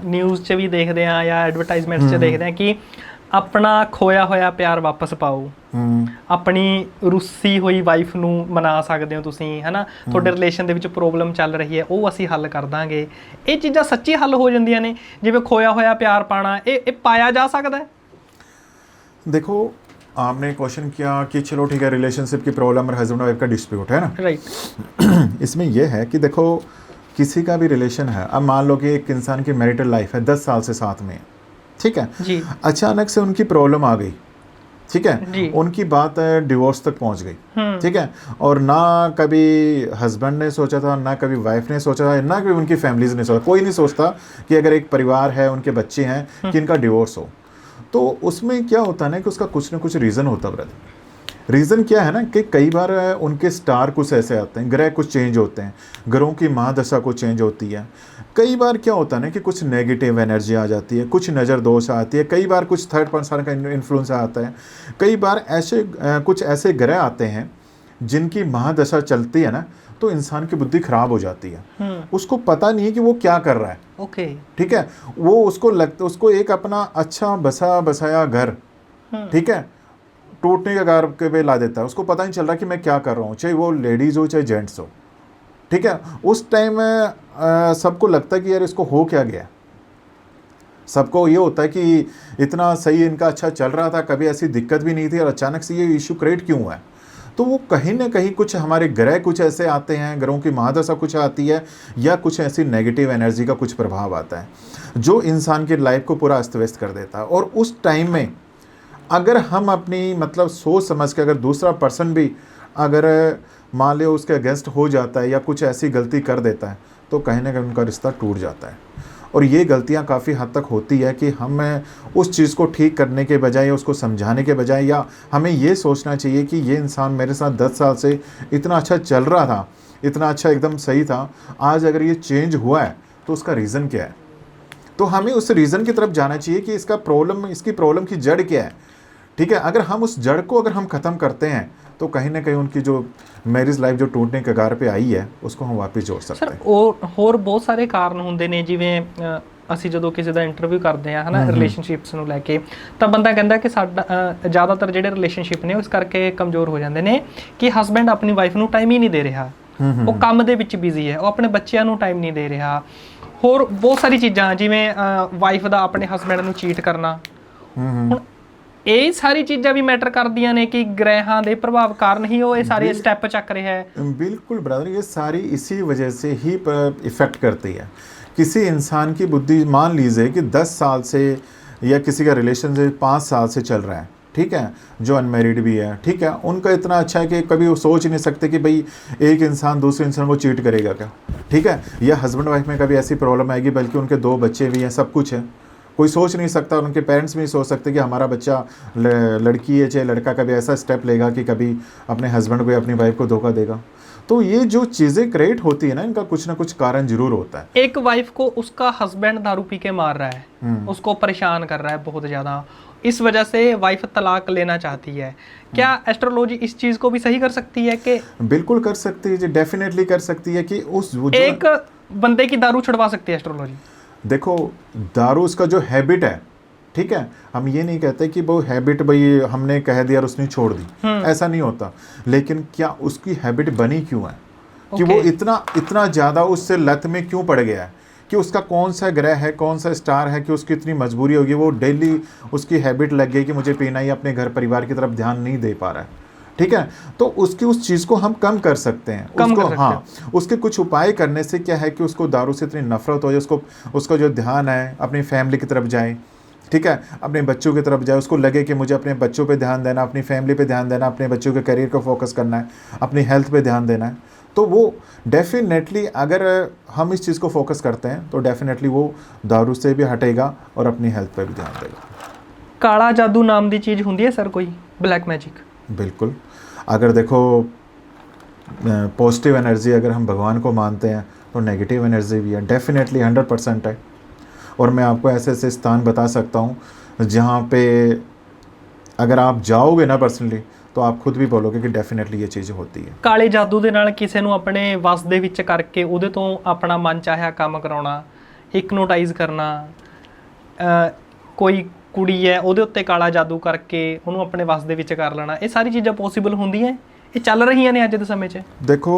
ਨਿਊਜ਼ 'ਚ ਵੀ ਦੇਖਦੇ ਆ ਜਾਂ ਐਡਵਰਟਾਈਜ਼ਮੈਂਟਸ 'ਚ ਦੇਖਦੇ ਆ ਕਿ ਆਪਣਾ ਖੋਇਆ ਹੋਇਆ ਪਿਆਰ ਵਾਪਸ ਪਾਓ, ਆਪਣੀ ਰੁੱਸੀ ਹੋਈ ਵਾਈਫ ਨੂੰ ਮਨਾ ਸਕਦੇ ਹੋ ਤੁਸੀਂ, ਹੈ ਨਾ, ਤੁਹਾਡੇ ਰਿਲੇਸ਼ਨ ਦੇ ਵਿੱਚ ਪ੍ਰੋਬਲਮ ਚੱਲ ਰਹੀ ਹੈ ਉਹ ਅਸੀਂ ਹੱਲ ਕਰ ਦਾਂਗੇ। ਇਹ ਚੀਜ਼ਾਂ ਸੱਚੀ ਹੱਲ ਹੋ ਜਾਂਦੀਆਂ ਨੇ? ਜਿਵੇਂ ਖੋਇਆ ਹੋਇਆ ਪਿਆਰ ਪਾਣਾ, ਇਹ ਪਾਇਆ ਜਾ ਸਕਦਾ ਹੈ? देखो, आपने क्वेश्चन किया कि चलो ठीक है, रिलेशनशिप की प्रॉब्लम और हस्बैंड वाइफ का डिस्प्यूट है ना, राइट। इसमें यह है कि देखो, किसी का भी रिलेशन है, अब मान लो कि एक इंसान की मैरिटल लाइफ है, 10 साल से साथ में है, ठीक है जी। अचानक से उनकी प्रॉब्लम आ गई, ठीक है जी। उनकी बात डिवोर्स तक पहुंच गई, ठीक है, और ना कभी हस्बैंड ने सोचा था, ना कभी वाइफ ने सोचा था, ना कभी उनकी फैमिलीज ने सोचा, कोई नहीं सोचता कि अगर एक परिवार है, उनके बच्चे हैं, कि इनका डिवोर्स हो। तो उसमें क्या होता है ना कि उसका कुछ ना कुछ रीज़न होता है ब्रदर। रीज़न क्या है ना कि कई बार उनके स्टार कुछ ऐसे आते हैं, ग्रह कुछ चेंज होते हैं, ग्रहों की महादशा कुछ चेंज होती है। कई बार क्या होता है ना कि कुछ नेगेटिव एनर्जी आ जाती है, कुछ नज़र दोष आती है, कई बार कुछ थर्ड पर्सन का इन्फ्लुएंस आता है, कई बार ऐसे कुछ ऐसे ग्रह आते हैं जिनकी महादशा चलती है ना, तो इंसान की बुद्धि खराब हो जाती है, उसको पता नहीं है कि वो क्या कर रहा है। ओके, ठीक है, वो उसको एक अपना अच्छा बसाया घर, ठीक है, टूटने के कगार पे ला देता है। उसको पता नहीं चल रहा कि मैं क्या कर रहा हूँ, चाहे वो लेडीज़ हो चाहे जेंट्स हो, ठीक है। उस टाइम में सबको लगता है कि यार इसको हो क्या गया। सबको ये होता है कि इतना सही इनका अच्छा चल रहा था, कभी ऐसी दिक्कत भी नहीं थी, और अचानक से ये इशू क्रिएट क्यों हुआ है। तो वो कहीं ना कहीं कुछ हमारे ग्रह कुछ ऐसे आते हैं, ग्रहों की महादशा कुछ आती है, या कुछ ऐसी नेगेटिव एनर्जी का कुछ प्रभाव आता है जो इंसान की लाइफ को पूरा अस्त व्यस्त कर देता है। और उस टाइम में अगर हम अपनी मतलब सोच समझ के, अगर दूसरा पर्सन भी अगर मान लो उसके अगेंस्ट हो जाता है या कुछ ऐसी गलती कर देता है, तो कहीं ना कहीं उनका रिश्ता टूट जाता है। और ये गलतियां काफ़ी हद तक होती है कि हमें उस चीज़ को ठीक करने के बजाय, उसको समझाने के बजाय, या हमें ये सोचना चाहिए कि ये इंसान मेरे साथ 10 साल से इतना अच्छा चल रहा था, इतना अच्छा एकदम सही था, आज अगर ये चेंज हुआ है तो उसका रीज़न क्या है। तो हमें उस रीज़न की तरफ जाना चाहिए कि इसकी प्रॉब्लम की जड़ क्या है, ठीक है। अगर हम उस जड़ को अगर हम ख़त्म करते हैं, तो कहीं ना कहीं उनकी जो मैरिज लाइफ जो टूटने के कगार पे आई है, उसको हम वापस जोड़ सकते हैं। ਹੋਰ ਬਹੁਤ ਸਾਰੇ ਕਾਰਨ ਹੁੰਦੇ ਨੇ, ਜਿਵੇਂ ਅਸੀਂ ਜਦੋਂ ਕਿਸੇ ਦਾ ਇੰਟਰਵਿਊ ਕਰਦੇ ਆ, ਹਨਾ, ਰਿਲੇਸ਼ਨਸ਼ਿਪਸ ਨੂੰ ਲੈ ਕੇ, ਤਾਂ ਬੰਦਾ ਕਹਿੰਦਾ ਕਿ ਸਾਡਾ ਜ਼ਿਆਦਾਤਰ ਜਿਹੜੇ ਰਿਲੇਸ਼ਨਸ਼ਿਪ ਨੇ ਉਸ ਕਰਕੇ ਕਮਜ਼ੋਰ ਹੋ ਜਾਂਦੇ ਨੇ ਕਿ ਹਸਬੈਂਡ ਆਪਣੀ ਵਾਈਫ ਨੂੰ ਟਾਈਮ ਹੀ ਨਹੀਂ ਦੇ ਰਿਹਾ, ਉਹ ਕੰਮ ਦੇ ਵਿੱਚ ਬਿਜ਼ੀ ਹੈ, ਉਹ ਆਪਣੇ ਬੱਚਿਆਂ ਨੂੰ ਟਾਈਮ ਨਹੀਂ ਦੇ ਰਿਹਾ। ਹੋਰ ਬਹੁਤ ਸਾਰੀ ਚੀਜ਼ਾਂ, ਜਿਵੇਂ ਵਾਈਫ ਦਾ ਆਪਣੇ ਹਸਬੈਂਡ ਨੂੰ ਚੀਟ ਕਰਨਾ। ਹੁਣ ਇਹ ਸਾਰੀ ਚੀਜ਼ਾਂ ਵੀ ਮੈਟਰ ਕਰਦੀਆਂ ਨੇ ਕਿ ਗ੍ਰਹਿਾਂ ਦੇ ਪ੍ਰਭਾਵ ਕਾਰਨ ਹੀ ਉਹ ਇਹ ਸਾਰੇ ਸਟੈਪ ਚੱਕ ਰਿਹਾ है। बिल्कुल ब्रदर, ये सारी इसी वजह से ही इफ़ेक्ट करती है। किसी इंसान की बुद्धि, मान लीजिए कि 10 साल से या किसी का रिलेशन से 5 साल से चल रहा है, ठीक है, जो अनमेरिड भी है, ठीक है, उनका इतना अच्छा है कि कभी वो सोच नहीं सकते कि भाई एक इंसान दूसरे इंसान को चीट करेगा क्या, ठीक है, या हस्बैंड वाइफ में कभी ऐसी प्रॉब्लम आएगी, बल्कि उनके 2 बच्चे भी हैं, सब कुछ है, कोई सोच नहीं सकता, उनके पेरेंट्स भी नहीं सोच सकते कि हमारा बच्चा लड़की है चाहे लड़का कभी ऐसा स्टेप लेगा कि कभी अपने हस्बैंड को या अपनी वाइफ को धोखा देगा। तो ये जो चीज़ें क्रिएट होती है ना, इनका कुछ ना कुछ कारण जरूर होता है। एक वाइफ को उसका हस्बैंड दारू पी के मार रहा है, उसको परेशान कर रहा है बहुत ज़्यादा, इस वजह से वाइफ तलाक लेना चाहती है। क्या एस्ट्रोलॉजी इस चीज़ को भी सही कर सकती है? कि बिल्कुल कर सकती है जी, डेफिनेटली कर सकती है कि एक बंदे की दारू छुड़वा सकती है एस्ट्रोलॉजी। देखो, दारू उसका जो हैबिट है, ठीक है, हम ये नहीं कहते कि वो हैबिट भाई हमने कह दिया और उसने छोड़ दी, ऐसा नहीं होता। लेकिन क्या उसकी हैबिट बनी क्यों है, कि वो इतना ज़्यादा उससे लत में क्यों पड़ गया है, कि उसका कौन सा ग्रह है, कौन सा स्टार है कि उसकी इतनी मजबूरी होगी, वो डेली उसकी हैबिट लग गई कि मुझे पीना ही, अपने घर परिवार की तरफ ध्यान नहीं दे पा रहा है, ठीक है। तो उसकी उस चीज़ को हम कम कर सकते हैं, हाँ, उसके कुछ उपाय करने से क्या है कि उसको दारू से इतनी नफरत हो जाए, उसका जो ध्यान है अपनी फैमिली की तरफ जाए, ठीक है, अपने बच्चों की तरफ जाए, उसको लगे कि मुझे अपने बच्चों पे ध्यान देना, अपनी फैमिली पे ध्यान देना, अपने बच्चों के करियर को फोकस करना है, अपनी हेल्थ पे ध्यान देना है। तो वो डेफिनेटली अगर हम इस चीज़ को फोकस करते हैं तो डेफिनेटली वो दारू से भी हटेगा और अपनी हेल्थ पे भी ध्यान देगा। ਕਾਲਾ ਜਾਦੂ ਨਾਮ ਦੀ ਚੀਜ਼ ਹੁੰਦੀ ਹੈ ਸਰ ਕੋਈ ब्लैक मैजिक? बिल्कुल, अगर देखो पॉजिटिव एनर्जी अगर हम भगवान को मानते हैं तो नेगेटिव एनर्जी भी है, डेफिनेटली 100% है। और मैं आपको ऐसे ऐसे स्थान बता सकता हूँ जहाँ पे अगर आप जाओगे ना पर्सनली तो आप खुद भी बोलोगे कि डेफिनेटली ये चीज़ होती है। ਕਾਲੇ ਜਾਦੂ ਦੇ ਨਾਲ ਕਿਸੇ ਨੂੰ ਆਪਣੇ ਵਸ ਦੇ ਵਿੱਚ ਕਰਕੇ ਉਹਦੇ ਤੋਂ ਆਪਣਾ ਮਨ ਚਾਹਿਆ ਕੰਮ ਕਰਾਉਣਾ, ਹਿਪਨੋਟਾਈਜ਼ ਕਰਨਾ, ਕੋਈ ਕੁੜੀ ਹੈ ਉਹਦੇ ਉੱਤੇ ਕਾਲਾ ਜਾਦੂ ਕਰਕੇ ਉਹਨੂੰ ਆਪਣੇ ਵਸ ਦੇ ਵਿੱਚ ਕਰ ਲੈਣਾ, ਇਹ ਸਾਰੀ ਚੀਜ਼ਾਂ ਪੋਸੀਬਲ ਹੁੰਦੀਆਂ, ਇਹ ਚੱਲ ਰਹੀਆਂ ਨੇ ਅੱਜ ਦੇ ਸਮੇਂ 'ਚ? देखो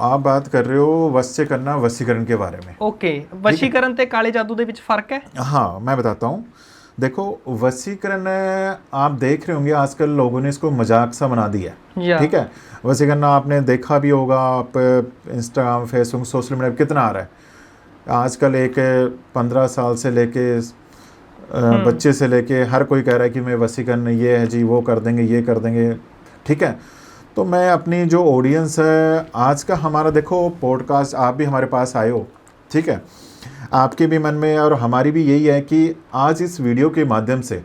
आप बात कर रहे हो वश से करना, वशीकरण के बारे में। ਓਕੇ, ਵਸ਼ੀਕਰਨ ਤੇ ਕਾਲੇ ਜਾਦੂ ਦੇ ਵਿੱਚ ਫਰਕ ਹੈ? हाँ, मैं बताता हूँ। देखो वशीकरण आप देख रहे होंगे आजकल लोगों ने इसको मजाक सा बना दिया है, या ठीक है। वशीकरण आपने देखा भी होगा, आप इंस्टाग्राम फेसबुक सोशल मीडिया पे कितना आ रहा है आजकल। एक 15 साल से लेके बच्चे से लेके हर कोई कह रहा है कि मैं वशीकरण ये है जी, वो कर देंगे, ये कर देंगे, ठीक है। तो मैं अपनी जो ऑडियंस है आज का हमारा, देखो पॉडकास्ट आप भी हमारे पास आए हो, ठीक है, आपके भी मन में और हमारी भी यही है कि आज इस वीडियो के माध्यम से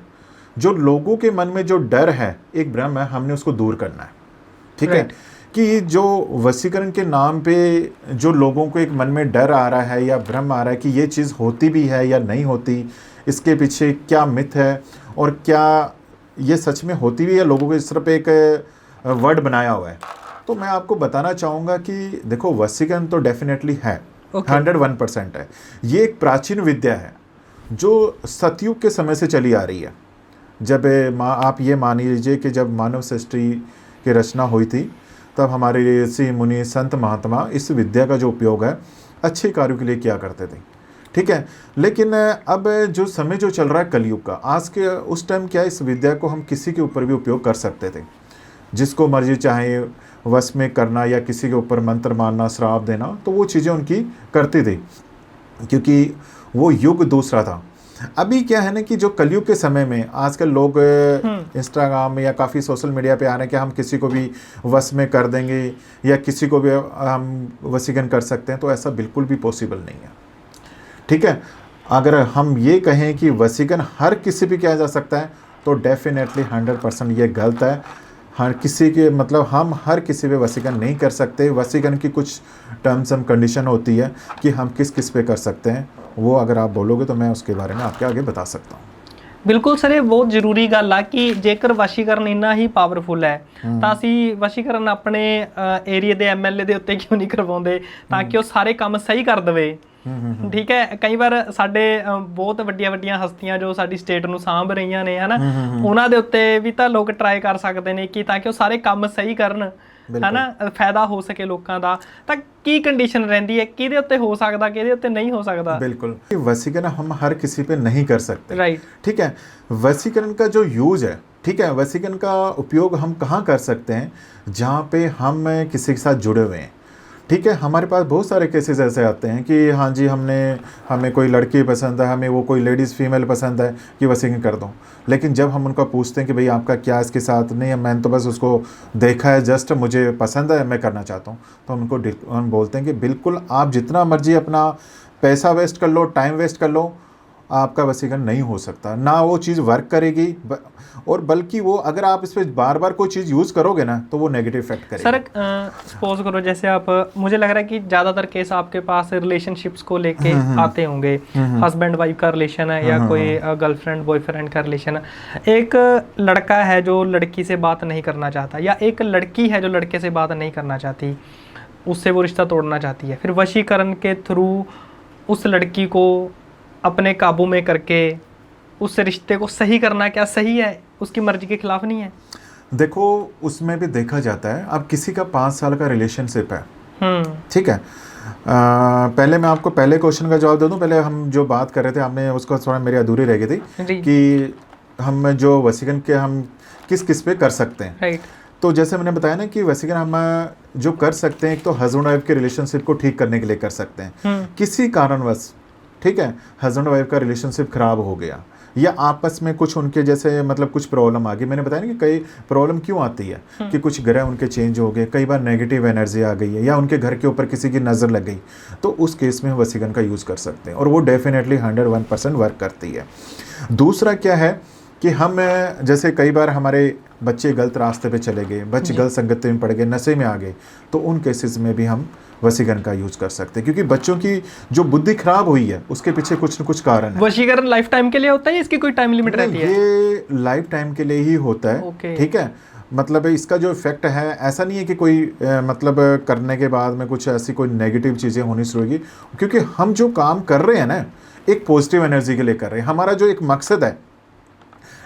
जो लोगों के मन में जो डर है, एक भ्रम है, हमने उसको दूर करना है, ठीक है। कि जो वशीकरण के नाम पे जो लोगों को एक मन में डर आ रहा है या भ्रम आ रहा है कि ये चीज़ होती भी है या नहीं होती, इसके पीछे क्या मिथ है और क्या ये सच में होती भी है, लोगों को इस तरह पे एक वर्ड बनाया हुआ है। तो मैं आपको बताना चाहूँगा कि देखो वशीकरण तो डेफिनेटली है, 101% है। ये एक प्राचीन विद्या है जो सतयुग के समय से चली आ रही है। जब आप ये मान लीजिए कि जब मानव सृष्टि की रचना हुई थी तब हमारे ऋषि मुनि संत महात्मा इस विद्या का जो उपयोग है अच्छे कार्यों के लिए किया करते थे, ठीक है। लेकिन अब जो समय जो चल रहा है कलयुग का, आज के उस टाइम क्या इस विद्या को हम किसी के ऊपर भी उपयोग कर सकते थे, जिसको मर्जी चाहे वश में करना या किसी के ऊपर मंत्र मारना, श्राप देना, तो वो चीज़ें उनकी करती थी क्योंकि वो युग दूसरा था। अभी क्या है ना कि जो कलयुग के समय में आजकल लोग इंस्टाग्राम में या काफ़ी सोशल मीडिया पे आ रहे हैं कि हम किसी को भी वश में कर देंगे या किसी को भी हम वशीकरण कर सकते हैं, तो ऐसा बिल्कुल भी पॉसिबल नहीं है, ठीक है। अगर हम ये कहें कि वशीकरण हर किसी पे किया जा सकता है तो डेफिनेटली 100% ये गलत है। हर किसी के मतलब हम हर किसी पे वशीकरण नहीं कर सकते। वशीकरण की कुछ टर्म्स एंड कंडीशन होती है कि हम किस किस पे कर सकते हैं, वो अगर आप बोलोगे तो मैं उसके बारे में आपके आगे बता सकता हूँ। ਬਿਲਕੁਲ ਸਰ, ਇਹ ਬਹੁਤ ਜ਼ਰੂਰੀ ਗੱਲ ਆ ਕਿ ਜੇਕਰ ਵਸ਼ੀਕਰਨ ਇੰਨਾ ਹੀ ਪਾਵਰਫੁਲ ਹੈ ਤਾਂ ਅਸੀਂ ਵਸ਼ੀਕਰਨ ਆਪਣੇ ਏਰੀਆ ਦੇ ਐਮਐਲਏ ਦੇ ਉੱਤੇ ਕਿਉਂ ਨਹੀਂ ਕਰਵਾਉਂਦੇ ਤਾਂ ਕਿ ਉਹ ਸਾਰੇ ਕੰਮ ਸਹੀ ਕਰ ਦੇਵੇ, ਠੀਕ ਹੈ। ਕਈ ਵਾਰ ਸਾਡੇ ਬਹੁਤ ਵੱਡੀਆਂ ਵੱਡੀਆਂ ਹਸਤੀਆਂ ਜੋ ਸਾਡੀ ਸਟੇਟ ਨੂੰ ਸਾਂਭ ਰਹੀਆਂ ਨੇ ਹਨਾ, ਉਹਨਾਂ ਦੇ ਉੱਤੇ ਵੀ ਤਾਂ ਲੋਕ ਟਰਾਈ ਕਰ ਸਕਦੇ ਨੇ ਕਿ ਤਾਂ ਕਿ ਉਹ ਸਾਰੇ ਕੰਮ ਸਹੀ ਕਰਨ, ਹਨਾ, ਫਾਇਦਾ ਹੋ ਸਕੇ ਲੋਕਾਂ ਦਾ। ਤਾਂ ਕੀ ਕੰਡੀਸ਼ਨ ਰਹਿੰਦੀ ਹੈ, ਕਿਹਦੇ ਉੱਤੇ ਹੋ ਸਕਦਾ, ਕਿਹਦੇ ਉੱਤੇ नहीं हो सकता? बिल्कुल, वशीकरण हम हर किसी पे नहीं कर सकते, राइट, ठीक है। वशीकरण का जो यूज है, ठीक है, वशीकरण का उपयोग हम कहाँ कर सकते हैं, जहाँ पे हम किसी के साथ जुड़े हुए हैं, ठीक है। हमारे पास बहुत सारे केसेस ऐसे आते हैं कि हाँ जी हमें कोई लड़की पसंद है, हमें वो कोई लेडीज़ फीमेल पसंद है कि वशीकरण कर दो। लेकिन जब हम उनका पूछते हैं कि भाई आपका क्या इसके साथ, नहीं मैंने तो बस उसको देखा है, जस्ट मुझे पसंद है, मैं करना चाहता हूँ, तो हम बोलते हैं कि बिल्कुल आप जितना मर्जी अपना पैसा वेस्ट कर लो, टाइम वेस्ट कर लो, आपका वशीकरण नहीं हो सकता, ना वो चीज़ वर्क करेगी और बल्कि वो अगर आप इस पर बार बार कोई चीज़ यूज़ करोगे ना तो वो नेगेटिव इफेक्ट करेगी। सर सपोज करो जैसे आप, मुझे लग रहा है कि ज़्यादातर केस आपके पास रिलेशनशिप्स को लेके आते होंगे, हस्बैंड वाइफ का रिलेशन है या कोई गर्लफ्रेंड बॉयफ्रेंड का रिलेशन है। एक लड़का है जो लड़की से बात नहीं करना चाहता या एक लड़की है जो लड़के से बात नहीं करना चाहती, उससे वो रिश्ता तोड़ना चाहती है, फिर वशीकरण के थ्रू उस लड़की को अपने काबू में करके उस रिश्ते को सही करना क्या सही है, उसकी मर्जी के खिलाफ नहीं है? देखो उसमें भी देखा जाता है, अब किसी का 5 साल का रिलेशनशिप है, ठीक है। पहले मैं आपको पहले क्वेश्चन का जवाब दे दूं, पहले हम जो बात कर रहे थे आपने उसको थोड़ा मेरी अधूरी रह गई थी कि हम जो वशीकरण के हम किस किस पे कर सकते हैं, राइट। तो जैसे मैंने बताया ना कि वशीकरण हम जो कर सकते हैं, एक तो हस्बैंड वाइफ के रिलेशनशिप को ठीक करने के लिए कर सकते हैं। किसी कारणवश, ठीक है, हस्बैंड वाइफ का रिलेशनशिप खराब हो गया या आपस में कुछ उनके जैसे मतलब कुछ प्रॉब्लम आ गई। मैंने बताया ना कि कई प्रॉब्लम क्यों आती है कि कुछ ग्रह उनके चेंज हो गए, कई बार नेगेटिव एनर्जी आ गई है या उनके घर के ऊपर किसी की नज़र लग गई, तो उस केस में वसीकरण का यूज़ कर सकते हैं और वो डेफिनेटली 101% वर्क करती है। दूसरा क्या है कि हम जैसे कई बार हमारे बच्चे गलत रास्ते पे चले गए, बच्चे गलत संगत में पड़ गए, नशे में आ गए, तो उन केसेस में भी हम वशीकरण का यूज़ कर सकते हैं, क्योंकि बच्चों की जो बुद्धि खराब हुई है उसके पीछे कुछ न कुछ कारण है। वशीकरण लाइफ टाइम के लिए होता है या इसकी कोई टाइम लिमिट रहती है? ये लाइफ टाइम के लिए ही होता है। ठीक है, मतलब इसका जो इफेक्ट है ऐसा नहीं है कि कोई मतलब करने के बाद में कुछ ऐसी कोई नेगेटिव चीज़ें होनी शुरू होगी, क्योंकि हम जो काम कर रहे हैं ना एक पॉजिटिव एनर्जी के लिए कर रहे हैं। हमारा जो एक मकसद है,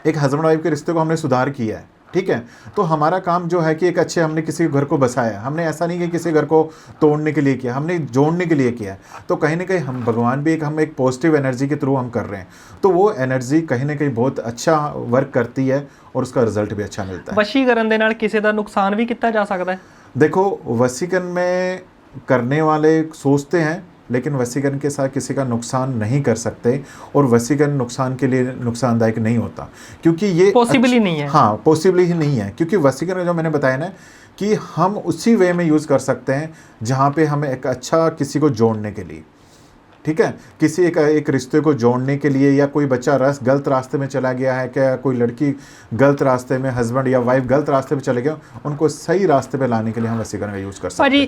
एक हस्बैंड वाइफ के रिश्ते को हमने सुधार किया है, ठीक है, तो हमारा काम जो है कि एक अच्छे हमने किसी घर को बसाया, हमने ऐसा नहीं कि किसी घर को तोड़ने के लिए किया, हमने जोड़ने के लिए किया। तो कहीं ना कहीं हम भगवान भी हम एक पॉजिटिव एनर्जी के थ्रू हम कर रहे हैं, तो वो एनर्जी कहीं ना कहीं बहुत अच्छा वर्क करती है और उसका रिजल्ट भी अच्छा मिलता है। वशीकरण ਦੇ ਨਾਲ ਕਿਸੇ ਦਾ ਨੁਕਸਾਨ ਵੀ ਕੀਤਾ ਜਾ ਸਕਦਾ ਹੈ? देखो, वशीकरण में करने वाले सोचते हैं लेकिन वशीकरण के साथ किसी का नुकसान नहीं कर सकते, और वशीकरण नुकसान के लिए नुकसानदायक नहीं होता, क्योंकि ये पॉसिबल ही नहीं है। हाँ, पॉसिबल ही नहीं है, क्योंकि वशीकरण जो मैंने बताया ना कि हम उसी वे में यूज़ कर सकते हैं जहाँ पे हमें एक अच्छा किसी को जोड़ने के लिए, ठीक है, किसी एक रिश्ते को जोड़ने के लिए, या कोई बच्चा गलत रास्ते में चला गया है, क्या कोई लड़की गलत रास्ते में, हस्बैंड या वाइफ गलत रास्ते में चले गए, उनको सही रास्ते पे लाने के लिए हम वशीकरण का यूज़ कर सकते हैं। ਭਾਜੀ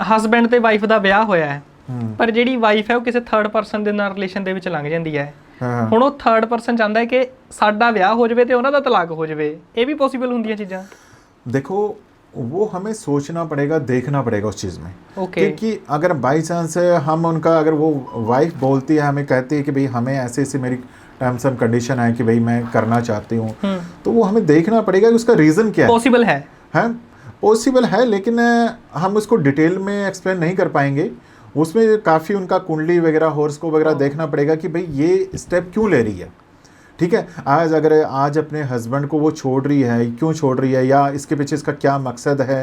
ਹਸਬੈਂਡ ਤੇ ਵਾਈਫ ਦਾ ਵਿਆਹ ਹੋਇਆ ਹੈ, ਪਰ ਜਿਹੜੀ ਵਾਈਫ ਹੈ ਉਹ ਕਿਸੇ ਥਰਡ ਪਰਸਨ ਦੇ ਨਾਲ ਰਿਲੇਸ਼ਨ ਦੇ ਵਿੱਚ ਲੰਘ ਜਾਂਦੀ ਹੈ। ਹੁਣ ਉਹ ਥਰਡ ਪਰਸਨ ਚਾਹੁੰਦਾ ਹੈ ਕਿ ਸਾਡਾ ਵਿਆਹ ਹੋ ਜਾਵੇ ਤੇ ਉਹਨਾਂ ਦਾ ਤਲਾਕ ਹੋ ਜਾਵੇ, ਇਹ ਵੀ ਪੋਸੀਬਲ ਹੁੰਦੀਆਂ ਚੀਜ਼ਾਂ? देखो, वो हमें सोचना पड़ेगा, देखना पड़ेगा उस चीज़ में। ओके। क्योंकि अगर बाई चांस हम उनका, अगर वो वाइफ बोलती है, हमें कहती है कि भाई हमें ऐसे ऐसे मेरी टर्म्स एंड कंडीशन है कि भाई मैं करना चाहती हूँ, तो वो हमें देखना पड़ेगा कि उसका रीज़न क्या है। पॉसिबल है, पॉसिबल है, लेकिन हम उसको डिटेल में एक्सप्लेन नहीं कर पाएंगे। उसमें काफ़ी उनका कुंडली वगैरह, हॉरोस्कोप वगैरह देखना पड़ेगा कि भाई ये स्टेप क्यों ले रही है, ठीक है। आज अपने हस्बैंड को वो छोड़ रही है, क्यों छोड़ रही है, या इसके पीछे इसका क्या मकसद है,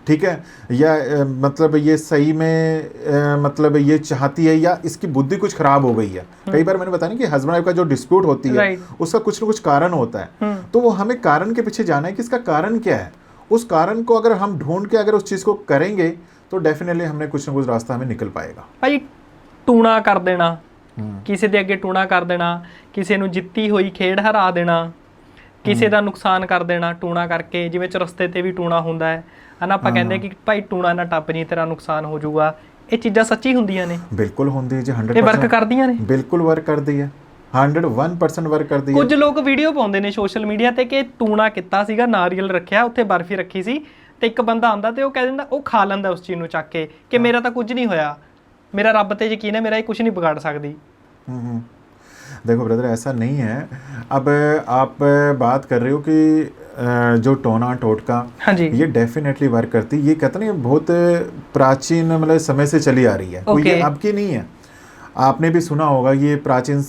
ठीक है, या मतलब ये सही में मतलब ये चाहती है या इसकी बुद्धि कुछ खराब हो गई है। कई बार मैंने बताया कि हस्बैंड वाइफ का जो डिस्प्यूट होती है उसका कुछ ना कुछ कारण होता है, तो वो हमें कारण के पीछे जाना है कि इसका कारण क्या है। उस कारण को अगर हम ढूंढ के अगर उस चीज़ को करेंगे तो डेफिनेटली हमने कुछ ना कुछ रास्ता हमें निकल पाएगा। भाई टूणा कर देना, ਕਿਸੇ ਦੇ ਅੱਗੇ ਟੂਣਾ ਕਰ ਦੇਣਾ, ਕਿਸੇ ਨੂੰ ਜਿੱਤੀ ਹੋਈ ਖੇਡ ਹਰਾ ਦੇਣਾ, ਕਿਸੇ ਦਾ ਨੁਕਸਾਨ ਕਰ ਦੇਣਾ ਟੂਣਾ ਕਰਕੇ, ਜਿਵੇਂ ਚਰਸਤੇ ਤੇ ਵੀ ਟੂਣਾ ਹੁੰਦਾ ਹੈ ਹਨਾ, ਆਪਾਂ ਕਹਿੰਦੇ ਕਿ ਭਾਈ ਟੂਣਾ ਨਾ ਟੱਪ ਜੀ ਤੇਰਾ ਨੁਕਸਾਨ ਹੋ ਜਾਊਗਾ, ਇਹ ਚੀਜ਼ਾਂ ਸੱਚੀ ਹੁੰਦੀਆਂ ਨੇ? ਬਿਲਕੁਲ ਹੁੰਦੀ ਹੈ ਜੀ, 100% ਇਹ ਵਰਕ ਕਰਦੀਆਂ ਨੇ, ਬਿਲਕੁਲ ਵਰਕ ਕਰਦੀ ਹੈ, 101% ਵਰਕ ਕਰਦੀ ਹੈ। ਕੁਝ ਲੋਕ ਵੀਡੀਓ ਪਾਉਂਦੇ ਨੇ ਸੋਸ਼ਲ ਮੀਡੀਆ ਤੇ ਕਿ ਟੂਣਾ ਕੀਤਾ ਸੀਗਾ, ਨਾਰੀਅਲ ਰੱਖਿਆ ਉੱਥੇ, ਬਰਫੀ ਰੱਖੀ ਸੀ, ਤੇ ਇੱਕ ਬੰਦਾ ਆਉਂਦਾ ਤੇ ਉਹ ਕਹਿ ਦਿੰਦਾ, ਉਹ ਖਾ ਲੈਂਦਾ ਉਸ ਚੀਜ਼ ਨੂੰ ਚੱਕ ਕੇ ਕਿ ਮੇਰਾ ਤਾਂ ਕੁਝ ਨਹੀਂ ਹੋਇਆ, मेरा रब पे यकीन है, मेरा ये कुछ नहीं बिगाड़ सकती। देखो ब्रदर, ऐसा नहीं है। अब आप बात कर रहे हो कि जो टोना टोटका, हाँ जी, ये डेफिनेटली वर्क करती है। ये कहते हैं बहुत प्राचीन मतलब समय से चली आ रही है, कोई ये अब की नहीं है। आपने भी सुना होगा, ये प्राचीन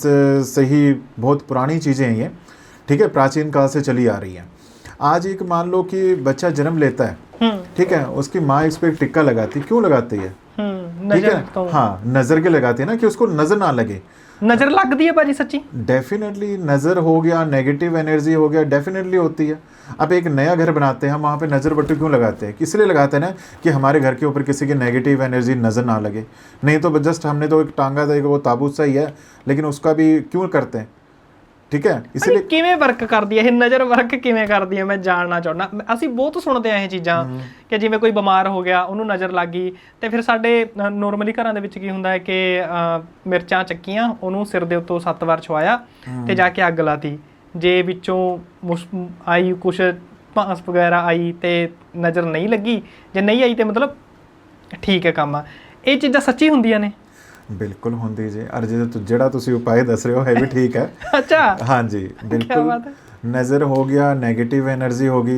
से ही बहुत पुरानी चीज़ें हैं ये, ठीक है, प्राचीन काल से चली आ रही है। आज एक मान लो कि बच्चा जन्म लेता है, ठीक है, उसकी माँ इस पर टिक्का लगाती, क्यों लगाती है? ठीक है, हाँ, नजर के लगाती है ना, कि उसको नजर ना लगे। नजर लगती है भाजी सच्ची? डेफिनेटली नजर हो गया, नेगेटिव एनर्जी हो गया, डेफिनेटली होती है। अब एक नया घर बनाते हैं हम, वहाँ पे नजर बट्टी क्यों लगाते हैं? इसलिए लगाते हैं ना कि हमारे घर के ऊपर किसी की नेगेटिव एनर्जी नजर ना लगे। नहीं तो जस्ट हमने तो एक टांगा था, वो ताबूत सा ही है, लेकिन उसका भी क्यों करते हैं, ठीक है। इसलिए ਕਿਵੇਂ ਵਰਕ ਕਰਦੀ ਹੈ ਇਹ ਨਜ਼ਰ, ਵਰਕ ਕਿਵੇਂ ਕਰਦੀ ਹੈ, ਮੈਂ ਜਾਣਨਾ ਚਾਹੁੰਦਾ। ਅਸੀਂ ਬਹੁਤ ਸੁਣਦੇ ਆ ਇਹ ਚੀਜ਼ਾਂ ਕਿ ਜਿਵੇਂ ਕੋਈ ਬਿਮਾਰ ਹੋ ਗਿਆ, ਉਹਨੂੰ ਨਜ਼ਰ ਲੱਗ ਗਈ, ਤੇ ਫਿਰ ਸਾਡੇ ਨੋਰਮਲੀ ਘਰਾਂ ਦੇ ਵਿੱਚ ਕੀ ਹੁੰਦਾ ਹੈ ਕਿ ਮਿਰਚਾਂ ਚੱਕੀਆਂ, ਉਹਨੂੰ ਸਿਰ ਦੇ ਉੱਤੋਂ 7 ਵਾਰ ਛੁਆਇਆ ਤੇ ਜਾ ਕੇ ਅੱਗ ਲਾਤੀ, ਜੇ ਵਿੱਚੋਂ ਆਈ ਕੁਛ ਭਾਂਸ ਵਗੈਰਾ ਆਈ ਤੇ ਨਜ਼ਰ ਨਹੀਂ ਲੱਗੀ, ਜੇ ਨਹੀਂ ਆਈ ਤੇ ਮਤਲਬ ਠੀਕ ਹੈ ਕੰਮ ਆ। ਇਹ ਚੀਜ਼ਾਂ ਸੱਚੀ ਹੁੰਦੀਆਂ ਨੇ? बिल्कुल होंदी जी। और ਜਿਹੜਾ ਤੁਸੀਂ ਉਪਾਅ ਦੱਸ ਰਹੇ ਹੋ ਹੈ भी ठीक है। अच्छा, हाँ जी, बिल्कुल। नज़र हो गया, नेगेटिव एनर्जी होगी,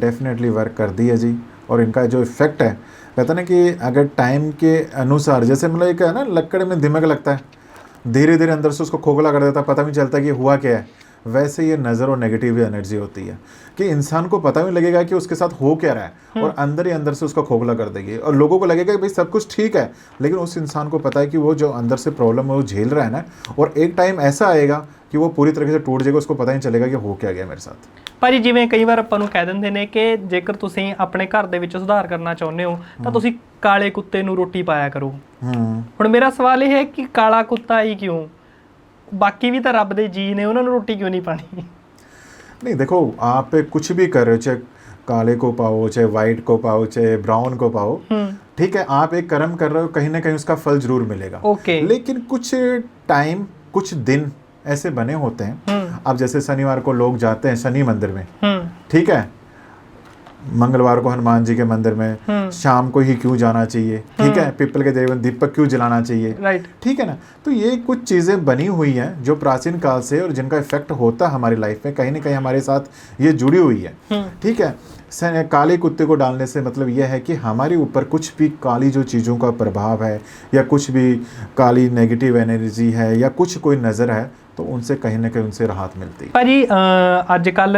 डेफिनेटली वर्क करती है जी। और इनका जो इफेक्ट है, कहते हैं कि अगर टाइम के अनुसार, जैसे मतलब एक है ना, लकड़ में दिमाग लगता है, धीरे धीरे अंदर से उसको खोखला कर देता है, पता भी नहीं चलता कि हुआ क्या है। वैसे ये नज़र और नेगेटिव एनर्जी होती है कि इंसान को पता भी लगेगा कि उसके साथ हो क्या रहा है और अंदर ही अंदर से उसका खोखला कर देगी और लोगों को लगेगा कि भाई सब कुछ ठीक है, लेकिन उस इंसान को पता है कि वो जो अंदर से प्रॉब्लम है वो झेल रहा है ना, और एक टाइम ऐसा आएगा कि वो पूरी तरीके से टूट जाएगा, उसको पता ही चलेगा कि हो क्या गया मेरे साथ। ਭਾਜੀ ਜਿਵੇਂ ਕਈ ਵਾਰ ਆਪਾਂ ਨੂੰ ਕਹਿ ਦਿੰਦੇ ਨੇ ਕਿ ਜੇਕਰ ਤੁਸੀਂ ਆਪਣੇ ਘਰ ਦੇ ਵਿੱਚ ਸੁਧਾਰ ਕਰਨਾ ਚਾਹੁੰਦੇ ਹੋ ਤਾਂ ਤੁਸੀਂ ਕਾਲੇ ਕੁੱਤੇ ਨੂੰ ਰੋਟੀ ਪਾਇਆ ਕਰੋ। ਹੁਣ ਮੇਰਾ ਸਵਾਲ ਇਹ ਹੈ ਕਿ ਕਾਲਾ ਕੁੱਤਾ ਹੀ ਕਿਉਂ, ਬਾਕੀ ਵੀ ਤਾਂ ਰੱਬ ਦੇ ਜੀ ਨੇ, ਉਹਨਾਂ ਨੂੰ ਰੋਟੀ ਕਿਉਂ ਨਹੀਂ ਪਾਣੀ? नहीं देखो, आप कुछ भी कर रहे हो, चाहे काले को पाओ, चाहे वाइट को पाओ, चाहे ब्राउन को पाओ, ठीक है, आप एक कर्म कर रहे हो, कहीं ना कहीं उसका फल जरूर मिलेगा। ओके। लेकिन कुछ टाइम, कुछ दिन ऐसे बने होते हैं, अब जैसे शनिवार को लोग जाते हैं शनि मंदिर में, ठीक है, मंगलवार को हनुमान जी के मंदिर में, शाम को ही क्यों जाना चाहिए, ठीक है, पीपल के देव दीपक क्यों जलाना चाहिए, राइट, ठीक है ना। तो ये कुछ चीज़ें बनी हुई हैं जो प्राचीन काल से, और जिनका इफेक्ट होता है हमारी लाइफ में, कहीं ना कहीं हमारे साथ ये जुड़ी हुई है, ठीक है। काले कुत्ते को डालने से मतलब यह है कि हमारे ऊपर कुछ भी काली जो चीज़ों का प्रभाव है या कुछ भी काली नेगेटिव एनर्जी है या कुछ कोई नज़र है, तो उनसे कहीं ना कहीं उनसे राहत मिलती है। ਭਾਜੀ ਅੱਜ ਕੱਲ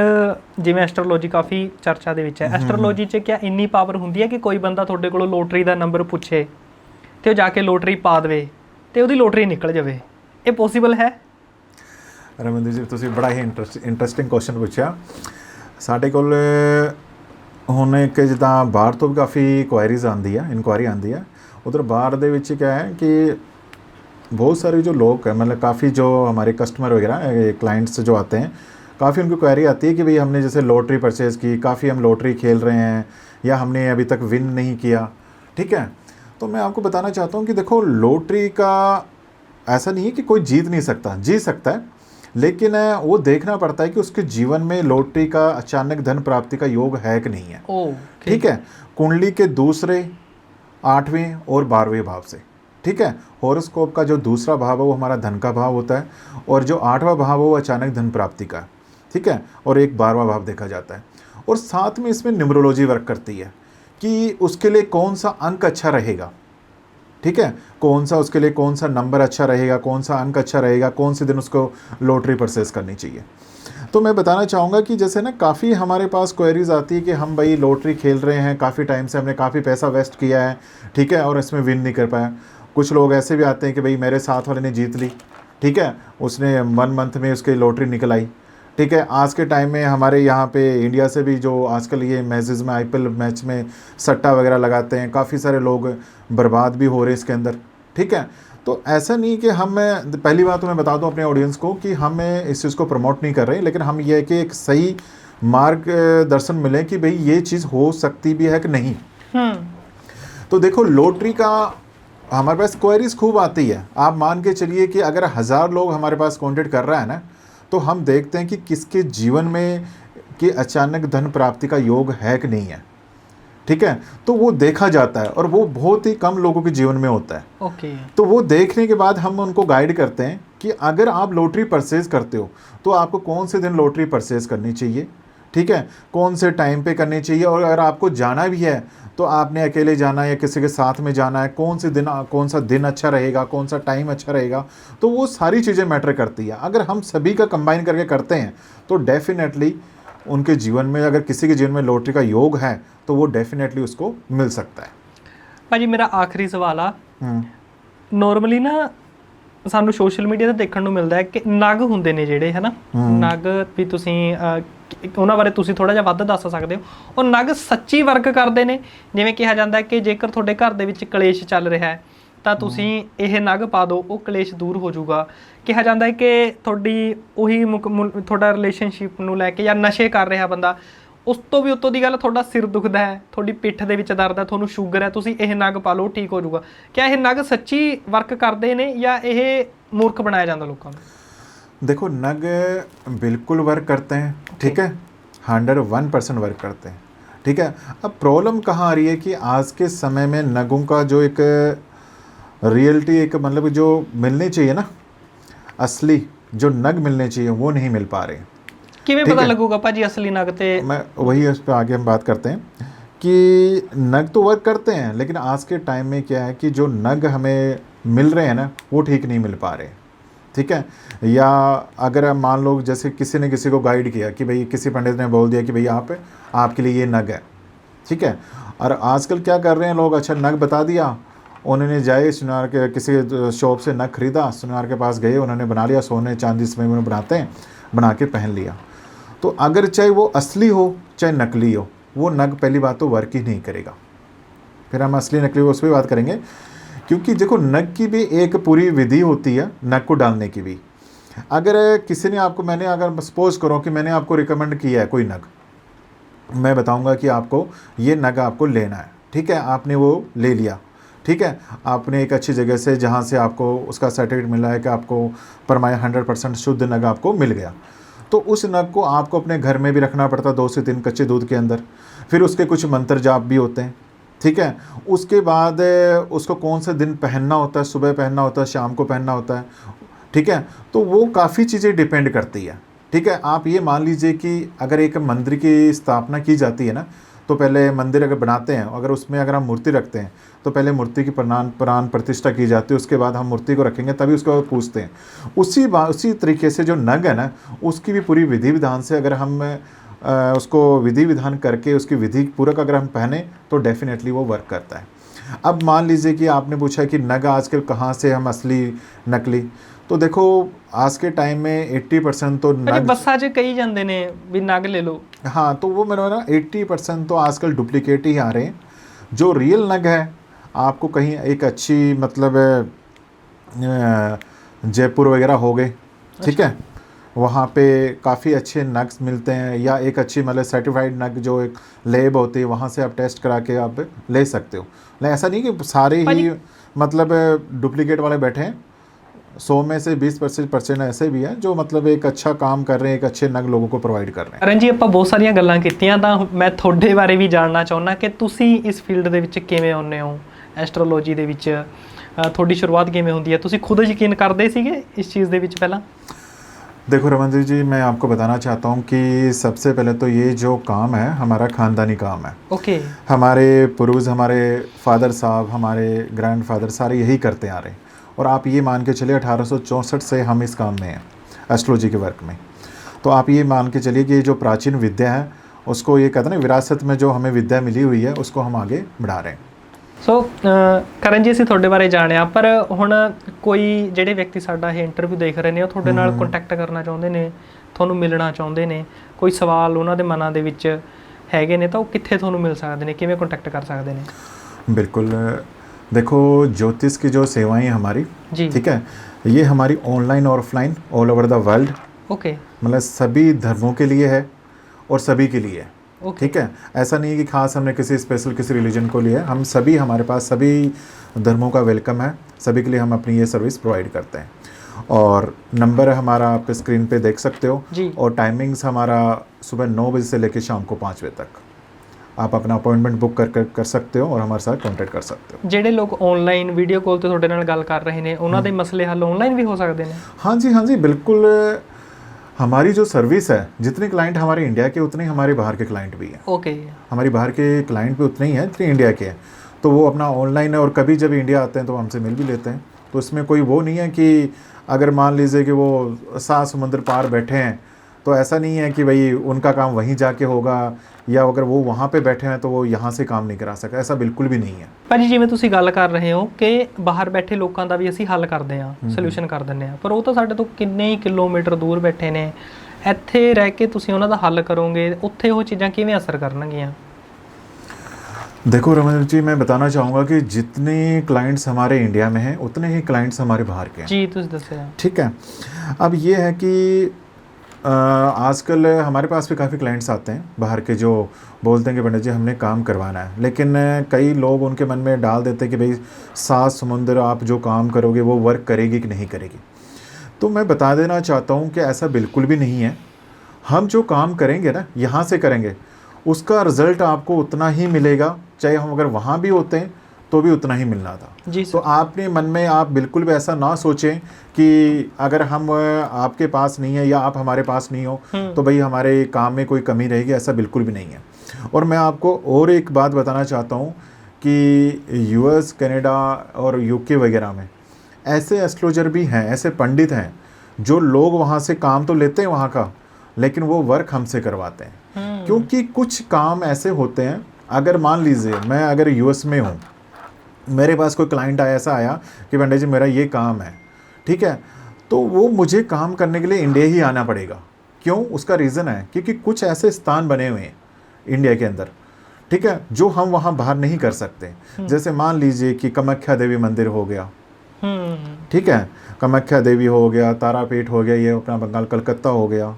ਜਿਵੇਂ ਐਸਟਰੋਲੋਜੀ ਕਾਫੀ ਚਰਚਾ ਦੇ ਵਿੱਚ ਹੈ, ਐਸਟਰੋਲੋਜੀ 'ਚ ਕਿਆ ਇੰਨੀ ਪਾਵਰ ਹੁੰਦੀ ਹੈ ਕਿ ਕੋਈ ਬੰਦਾ ਤੁਹਾਡੇ ਕੋਲੋਂ ਲੋਟਰੀ ਦਾ ਨੰਬਰ ਪੁੱਛੇ ਤੇ ਉਹ ਜਾ ਕੇ ਲੋਟਰੀ ਪਾ ਦੇਵੇ ਤੇ ਉਹਦੀ ਲੋਟਰੀ ਨਿਕਲ ਜਾਵੇ, ਇਹ ਪੋਸੀਬਲ ਹੈ? ਰਮਨਦੀਪ ਜੀ, ਤੁਸੀਂ ਬੜਾ ਹੀ ਇੰਟਰਸਟਿੰਗ ਕੁਐਸਚਨ ਪੁੱਛਿਆ। ਸਾਡੇ ਕੋਲ ਹੁਣ ਇੱਕ ਜਿੱਦਾਂ ਬਾਹਰ ਤੋਂ ਵੀ ਕਾਫੀ ਇਨਕੁਆਇਰੀ ਆਉਂਦੀ ਹੈ। ਉਧਰ ਬਾਹਰ ਦੇ ਵਿੱਚ ਕਿਆ ਹੈ ਕਿ बहुत सारे जो लोग हैं, मतलब काफ़ी जो हमारे कस्टमर वगैरह क्लाइंट्स जो आते हैं, काफ़ी उनको क्वेरी आती है कि भाई हमने जैसे लॉटरी परचेज़ की, काफ़ी हम लॉटरी खेल रहे हैं या हमने अभी तक विन नहीं किया, ठीक है। तो मैं आपको बताना चाहता हूँ कि देखो, लॉटरी का ऐसा नहीं है कि कोई जीत नहीं सकता, जीत सकता है, लेकिन वो देखना पड़ता है कि उसके जीवन में लॉटरी का अचानक धन प्राप्ति का योग है कि नहीं है, ठीक है। कुंडली के दूसरे, 8वें और 12वें भाव से, ठीक है। हॉरोस्कोप का जो दूसरा भाव है वो हमारा धन का भाव होता है, और जो 8वां भाव है वो अचानक धन प्राप्ति का, ठीक है, और एक 12वां भाव देखा जाता है। और साथ में इसमें न्यूमरोलॉजी वर्क करती है कि उसके लिए कौन सा अंक अच्छा रहेगा, ठीक है, कौन सा उसके लिए कौन सा नंबर अच्छा रहेगा, कौन सा अंक अच्छा रहेगा, कौन से दिन उसको लॉटरी परचेस करनी चाहिए। तो मैं बताना चाहूँगा कि जैसे ना काफ़ी हमारे पास क्वेरीज आती है कि हम भाई लॉटरी खेल रहे हैं, काफ़ी टाइम से हमने काफ़ी पैसा वेस्ट किया है, ठीक है, और इसमें विन नहीं कर पाया। कुछ लोग ऐसे भी आते हैं कि भाई मेरे साथ वाले ने जीत ली, ठीक है, उसने 1 मंथ में उसकी लॉटरी निकल आई, ठीक है। आज के टाइम में हमारे यहाँ पे इंडिया से भी जो आजकल ये मैचेस में IPL मैच में सट्टा वगैरह लगाते हैं, काफ़ी सारे लोग बर्बाद भी हो रहे हैं इसके अंदर, ठीक है। तो ऐसा नहीं कि हम, पहली बात तो मैं बता दूं अपने ऑडियंस को कि हम इस चीज़ को प्रमोट नहीं कर रहे, लेकिन हम ये कि एक सही मार्गदर्शन मिले कि भाई ये चीज़ हो सकती भी है कि नहीं। तो देखो, लॉटरी का हमारे पास क्वेरीज खूब आती है। आप मान के चलिए कि अगर 1000 लोग हमारे पास कॉन्टेक्ट कर रहा है ना, तो हम देखते हैं कि किसके जीवन में कि अचानक धन प्राप्ति का योग है कि नहीं है, ठीक है। तो वो देखा जाता है और वो बहुत ही कम लोगों के जीवन में होता है। ओके। तो वो देखने के बाद हम उनको गाइड करते हैं कि अगर आप लॉटरी परचेज करते हो तो आपको कौन से दिन लॉटरी परचेज करनी चाहिए, ठीक है, कौन से टाइम पे करनी चाहिए, और अगर आपको जाना भी है तो आपने अकेले जाना है या किसी के साथ में जाना है, कौन सा दिन अच्छा रहेगा, कौन सा टाइम अच्छा रहेगा। तो वो सारी चीज़ें मैटर करती है। अगर हम सभी का कंबाइन करके करते हैं तो डेफिनेटली उनके जीवन में, अगर किसी के जीवन में लॉटरी का योग है तो वो डेफिनेटली उसको मिल सकता है। ਭਾਜੀ ਮੇਰਾ ਆਖਰੀ ਸਵਾਲ ਆ, ਨੋਰਮਲੀ ਨਾ ਸਾਨੂੰ ਸੋਸ਼ਲ ਮੀਡੀਆ ਤੇ ਦੇਖਣ ਨੂੰ ਮਿਲਦਾ ਹੈ ਕਿ ਨਗ ਹੁੰਦੇ ਨੇ ਜਿਹੜੇ, ਹੈ ਨਾ, ਨਗ ਵੀ ਤੁਸੀਂ ਉਹਨਾਂ ਬਾਰੇ ਤੁਸੀਂ ਥੋੜਾ ਜਿਹਾ ਵੱਧ ਦੱਸ ਸਕਦੇ ਹੋ? ਉਹ ਨਗ ਸੱਚੀ ਵਰਕ ਕਰਦੇ ਨੇ? ਜਿਵੇਂ ਕਿਹਾ ਜਾਂਦਾ ਹੈ ਕਿ ਜੇਕਰ ਤੁਹਾਡੇ ਘਰ ਦੇ ਵਿੱਚ ਕਲੇਸ਼ ਚੱਲ ਰਿਹਾ ਹੈ ਤਾਂ ਤੁਸੀਂ ਇਹ ਨਗ ਪਾ ਦਿਓ, ਉਹ ਕਲੇਸ਼ ਦੂਰ ਹੋ ਜਾਊਗਾ। ਕਿਹਾ ਜਾਂਦਾ ਹੈ ਕਿ ਤੁਹਾਡੀ ਉਹੀ ਤੁਹਾਡਾ ਰਿਲੇਸ਼ਨਸ਼ਿਪ ਨੂੰ ਲੈ ਕੇ ਜਾਂ ਨਸ਼ੇ ਕਰ ਰਿਹਾ ਬੰਦਾ, ਉਸ ਤੋਂ ਵੀ ਉੱਤੋਂ ਦੀ ਗੱਲ, ਤੁਹਾਡਾ ਸਿਰ ਦੁਖਦਾ ਹੈ, ਤੁਹਾਡੀ ਪਿੱਠ ਦੇ ਵਿੱਚ ਦਰਦ ਹੈ, ਤੁਹਾਨੂੰ ਸ਼ੂਗਰ ਹੈ, ਤੁਸੀਂ ਇਹ ਨਗ ਪਾ ਲਓ, ਠੀਕ ਹੋ ਜਾਊਗਾ। ਕਿਆ ਇਹ ਨਗ ਸੱਚੀ ਵਰਕ ਕਰਦੇ ਨੇ ਜਾਂ ਇਹ ਮੂਰਖ ਬਣਾਇਆ ਜਾਂਦਾ ਲੋਕਾਂ ਨੂੰ? देखो, नग बिल्कुल वर्क करते हैं, ठीक है, 101% वर्क करते हैं, ठीक है। अब प्रॉब्लम कहाँ आ रही है कि आज के समय में नगों का जो एक रियलिटी, एक मतलब जो मिलने चाहिए ना, असली जो नग मिलने चाहिए वो नहीं मिल पा रहे। किवें पता लगूगा भाजी असली नग? ते मैं वही उस पर आगे हम बात करते हैं कि नग तो वर्क करते हैं, लेकिन आज के टाइम में क्या है कि जो नग हमें मिल रहे हैं ना वो ठीक नहीं मिल पा रहे, ठीक है। या अगर मान लो जैसे किसी ने किसी को गाइड किया कि भाई किसी पंडित ने बोल दिया कि भाई आपके लिए ये नग है, ठीक है। और आजकल क्या कर रहे हैं लोग, अच्छा नग बता दिया, उन्होंने जाए सुनार के किसी शॉप से नग खरीदा, सुनार के पास गए, उन्होंने बना लिया, सोने चांदी इसमें उन्होंने बनाते हैं, बना के पहन लिया। तो अगर चाहे वो असली हो चाहे नकली हो, वो नग पहली बात तो वर्क ही नहीं करेगा। फिर हम असली नकली उस पर बात करेंगे, क्योंकि देखो नग की भी एक पूरी विधि होती है, नग को डालने की भी। अगर किसी ने आपको, मैंने अगर सपोज करो कि मैंने आपको रिकमेंड किया है कोई नग, मैं बताऊंगा कि आपको ये नग आपको लेना है, ठीक है, आपने वो ले लिया, ठीक है, आपने एक अच्छी जगह से जहाँ से आपको उसका सर्टिफिकेट मिला है कि आपको परमाय 100% शुद्ध नग आपको मिल गया, तो उस नग को आपको अपने घर में भी रखना पड़ता 2 से 3 कच्चे दूध के अंदर। फिर उसके कुछ मंत्र जाप भी होते हैं, ठीक है। उसके बाद उसको कौन से दिन पहनना होता है, सुबह पहनना होता है, शाम को पहनना होता है, ठीक है। तो वो काफ़ी चीज़ें डिपेंड करती है, ठीक है। आप ये मान लीजिए कि अगर एक मंदिर की स्थापना की जाती है ना, तो पहले मंदिर अगर बनाते हैं, अगर उसमें अगर हम मूर्ति रखते हैं तो पहले मूर्ति की प्राण प्रतिष्ठा की जाती है, उसके बाद हम मूर्ति को रखेंगे तभी उसके बाद पूछते हैं। उसी तरीके से जो नग है ना, उसकी भी पूरी विधि विधान से अगर हम उसको विधि विधान करके उसकी विधि पूरक अगर हम पहने तो डेफिनेटली वो वर्क करता है। अब मान लीजिए कि आपने पूछा कि नग आजकल कहाँ से हम असली नकली, तो देखो आज के टाइम में 80% तो नग बस्सा च कई जाते ने भी नग ले लो। हाँ, तो वो मेरा ना 80% तो आजकल डुप्लीकेट ही आ रहे हैं। जो रियल नग है आपको कहीं एक अच्छी मतलब जयपुर वगैरह हो गए, ठीक है, वहाँ पे काफ़ी अच्छे नग्स मिलते हैं, या एक अच्छी मतलब सर्टिफाइड नग जो एक लैब होती है वहाँ से आप टेस्ट करा के आप ले सकते हो। लेकिन ऐसा नहीं कि सारे ही मतलब डुप्लीकेट वाले बैठे हैं, 100 में से 20% ऐसे भी हैं जो मतलब एक अच्छा काम कर रहे हैं, एक अच्छे नग लोगों को प्रोवाइड कर रहे हैं। ਕਰਨ ਜੀ ਆਪਾਂ ਬਹੁਤ ਸਾਰੀਆਂ ਗੱਲਾਂ ਕੀਤੀਆਂ, ਤਾਂ ਮੈਂ ਤੁਹਾਡੇ ਬਾਰੇ ਵੀ ਜਾਣਨਾ ਚਾਹੁੰਦਾ ਕਿ ਤੁਸੀਂ ਇਸ ਫੀਲਡ ਦੇ ਵਿੱਚ ਕਿਵੇਂ ਆਉਂਦੇ ਹੋ, ਐਸਟ੍ਰੋਲੋਜੀ ਦੇ ਵਿੱਚ ਤੁਹਾਡੀ ਸ਼ੁਰੂਆਤ ਕਿਵੇਂ ਹੁੰਦੀ ਹੈ, ਤੁਸੀਂ ਖੁਦ ਯਕੀਨ ਕਰਦੇ ਸੀਗੇ ਇਸ ਚੀਜ਼ ਦੇ ਵਿੱਚ ਪਹਿਲਾਂ? देखो रमनदीप जी, मैं आपको बताना चाहता हूँ कि सबसे पहले तो ये जो काम है हमारा ख़ानदानी काम है। ओके। हमारे पूर्वज, हमारे फादर साहब, हमारे ग्रैंड फादर सारे यही करते आ रहे हैं। और आप ये मान के चलिए 1864 से हम इस काम में हैं, एस्ट्रोलॉजी के वर्क में। तो आप ये मान के चलिए कि ये जो प्राचीन विद्या है उसको, ये कहते हैं ना विरासत में जो हमें विद्या मिली हुई है उसको हम आगे बढ़ा रहे हैं। ਸੋ ਕਰਨ ਜੀ, ਅਸੀਂ ਤੁਹਾਡੇ ਬਾਰੇ ਜਾਣਿਆ, ਪਰ ਹੁਣ ਕੋਈ ਜਿਹੜੇ ਵਿਅਕਤੀ ਸਾਡਾ ਇਹ ਇੰਟਰਵਿਊ ਦੇਖ ਰਹੇ ਨੇ ਉਹ ਤੁਹਾਡੇ ਨਾਲ ਕੰਟੈਕਟ ਕਰਨਾ ਚਾਹੁੰਦੇ ਨੇ, ਤੁਹਾਨੂੰ ਮਿਲਣਾ ਚਾਹੁੰਦੇ ਨੇ, ਕੋਈ ਸਵਾਲ ਉਹਨਾਂ ਦੇ ਮਨਾਂ ਦੇ ਵਿੱਚ ਹੈਗੇ ਨੇ, ਤਾਂ ਉਹ ਕਿੱਥੇ ਤੁਹਾਨੂੰ ਮਿਲ ਸਕਦੇ ਨੇ, ਕਿਵੇਂ ਕੰਟੈक्ट कर सकते हैं? बिल्कुल, देखो ज्योतिष की जो सेवाएं हमारी जी, ठीक है, ये हमारी ऑनलाइन और offline all over the world, okay, मतलब सभी धर्मों के लिए है और सभी के लिए है, ओके, ठीक है। ऐसा नहीं है कि खास हमने किसी स्पेशल किसी रिलीजन को लिया है, हम सभी, हमारे पास सभी धर्मों का वेलकम है, सभी के लिए हम अपनी ये सर्विस प्रोवाइड करते हैं। और नंबर हमारा आप स्क्रीन पे देख सकते हो जी। और टाइमिंग्स हमारा सुबह 9 बजे से लेकर शाम को 5 बजे तक आप अपना अपॉइंटमेंट बुक कर सकते हो और हमारे साथ कॉन्टैक्ट कर सकते हो। ਜਿਹੜੇ ਲੋਕ ਆਨਲਾਈਨ ਵੀਡੀਓ ਕਾਲ ਤੇ ਤੁਹਾਡੇ ਨਾਲ ਗੱਲ ਕਰ ਰਹੇ ਨੇ ਉਹਨਾਂ ਦੇ ਮਸਲੇ ਹੱਲ ਆਨਲਾइन भी हो सकते हैं? हाँ जी, हाँ जी, बिल्कुल। हमारी जो सर्विस है, जितने क्लाइंट हमारे इंडिया के उतने हमारे बाहर के क्लाइंट भी हैं। ओके। हमारी बाहर के क्लाइंट भी उतने ही हैं जितने इंडिया के हैं, तो वो अपना ऑनलाइन है, और कभी जब इंडिया आते हैं तो हमसे मिल भी लेते हैं। तो इसमें कोई वो नहीं है कि अगर मान लीजिए कि वो 7 समुद्र पार बैठे हैं, तो ऐसा नहीं है कि भाई उनका काम वहीं जाके होगा, या अगर वो वहाँ पे बैठे हैं तो वो यहाँ से काम नहीं करा सकते, ऐसा बिल्कुल भी नहीं है। ਭਾਜੀ, ਜਿਵੇਂ ਤੁਸੀਂ ਗੱਲ ਕਰ ਰਹੇ ਹੋ ਕਿ ਬਾਹਰ ਬੈਠੇ ਲੋਕਾਂ ਦਾ ਵੀ ਅਸੀਂ ਹੱਲ ਕਰਦੇ ਹਾਂ, ਸੋਲੂਸ਼ਨ ਕਰ ਦਿੰਦੇ ਹਾਂ, ਪਰ ਉਹ ਤਾਂ ਸਾਡੇ ਤੋਂ ਕਿੰਨੇ ਹੀ ਕਿਲੋਮੀਟਰ ਦੂਰ ਬੈਠੇ ਨੇ, ਇੱਥੇ ਰਹਿ ਕੇ ਤੁਸੀਂ ਉਹਨਾਂ ਦਾ ਹੱਲ ਕਰੋਗੇ, ਉੱਥੇ ਉਹ ਚੀਜ਼ਾਂ ਕਿਵੇਂ ਅਸਰ ਕਰਨਗੀਆਂ? देखो रमन जी, मैं बताना चाहूँगा कि जितने क्लाइंट्स हमारे इंडिया में हैं उतने ही क्लाइंट्स हमारे बाहर के हैं। जी, ਤੁਸੀਂ ਦੱਸਿਆ। ठीक है। अब ये है कि आजकल हमारे पास भी काफ़ी क्लाइंट्स आते हैं बाहर के, जो बोलते हैं कि पंडित जी हमने काम करवाना है, लेकिन कई लोग उनके मन में डाल देते हैं कि भाई 7 समुंदर आप जो काम करोगे वो वर्क करेगी कि नहीं करेगी। तो मैं बता देना चाहता हूँ कि ऐसा बिल्कुल भी नहीं है। हम जो काम करेंगे ना, यहाँ से करेंगे, उसका रिज़ल्ट आपको उतना ही मिलेगा, चाहे हम अगर वहाँ भी होते हैं तो भी उतना ही मिलना था। जी तो आपने मन में आप बिल्कुल भी ऐसा ना सोचें कि अगर हम आपके पास नहीं है या आप हमारे पास नहीं हो तो भाई हमारे काम में कोई कमी रहेगी, ऐसा बिल्कुल भी नहीं है। और मैं आपको और एक बात बताना चाहता हूँ कि यूएस, कनाडा और यूके वगैरह में ऐसे एस्ट्रोलॉजर भी हैं, ऐसे पंडित हैं जो लोग वहाँ से काम तो लेते हैं वहाँ का, लेकिन वो वर्क हमसे करवाते हैं। क्योंकि कुछ काम ऐसे होते हैं, अगर मान लीजिए मैं अगर यूएस में हूँ, मेरे पास कोई क्लाइंट ऐसा आया कि पंडित जी मेरा ये काम है, ठीक है, तो वो मुझे काम करने के लिए इंडिया ही आना पड़ेगा। क्यों? उसका रीज़न है क्योंकि कुछ ऐसे स्थान बने हुए हैं इंडिया के अंदर, ठीक है, जो हम वहाँ बाहर नहीं कर सकते। जैसे मान लीजिए कि कामाख्या देवी मंदिर हो गया, ठीक है, कामाख्या देवी हो गया, तारापीठ हो गया, ये अपना बंगाल कलकत्ता हो गया,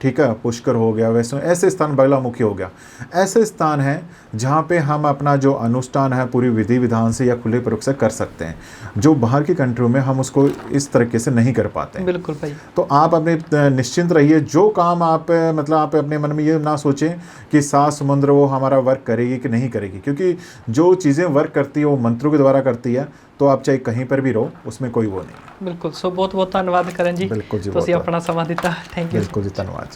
ठीक है, पुष्कर हो गया, वैष्णो, ऐसे स्थान, बगलामुखी हो गया, ऐसे स्थान हैं जहाँ पे हम अपना जो अनुष्ठान है पूरी विधि विधान से या खुले रूप से कर सकते हैं, जो बाहर की कंट्रियों में हम उसको इस तरीके से नहीं कर पाते हैं। बिल्कुल भाई। तो आप अपने निश्चिंत रहिए, जो काम आप मतलब आप अपने मन में ये ना सोचें कि सात समुद्र वो हमारा वर्क करेगी कि नहीं करेगी, क्योंकि जो चीज़ें वर्क करती है वो मंत्रों के द्वारा करती है, तो आप चाहे कहीं पर भी रहो, उसमें कोई वो नहीं। बिल्कुल। सो बहुत बहुत धन्यवाद करण जी, बिल्कुल जी, ਤੁਸੀਂ बहुत ਆਪਣਾ ਸਮਾਂ ਦਿੱਤਾ। Thank you. बिल्कुल जी, धन्यवाद जी।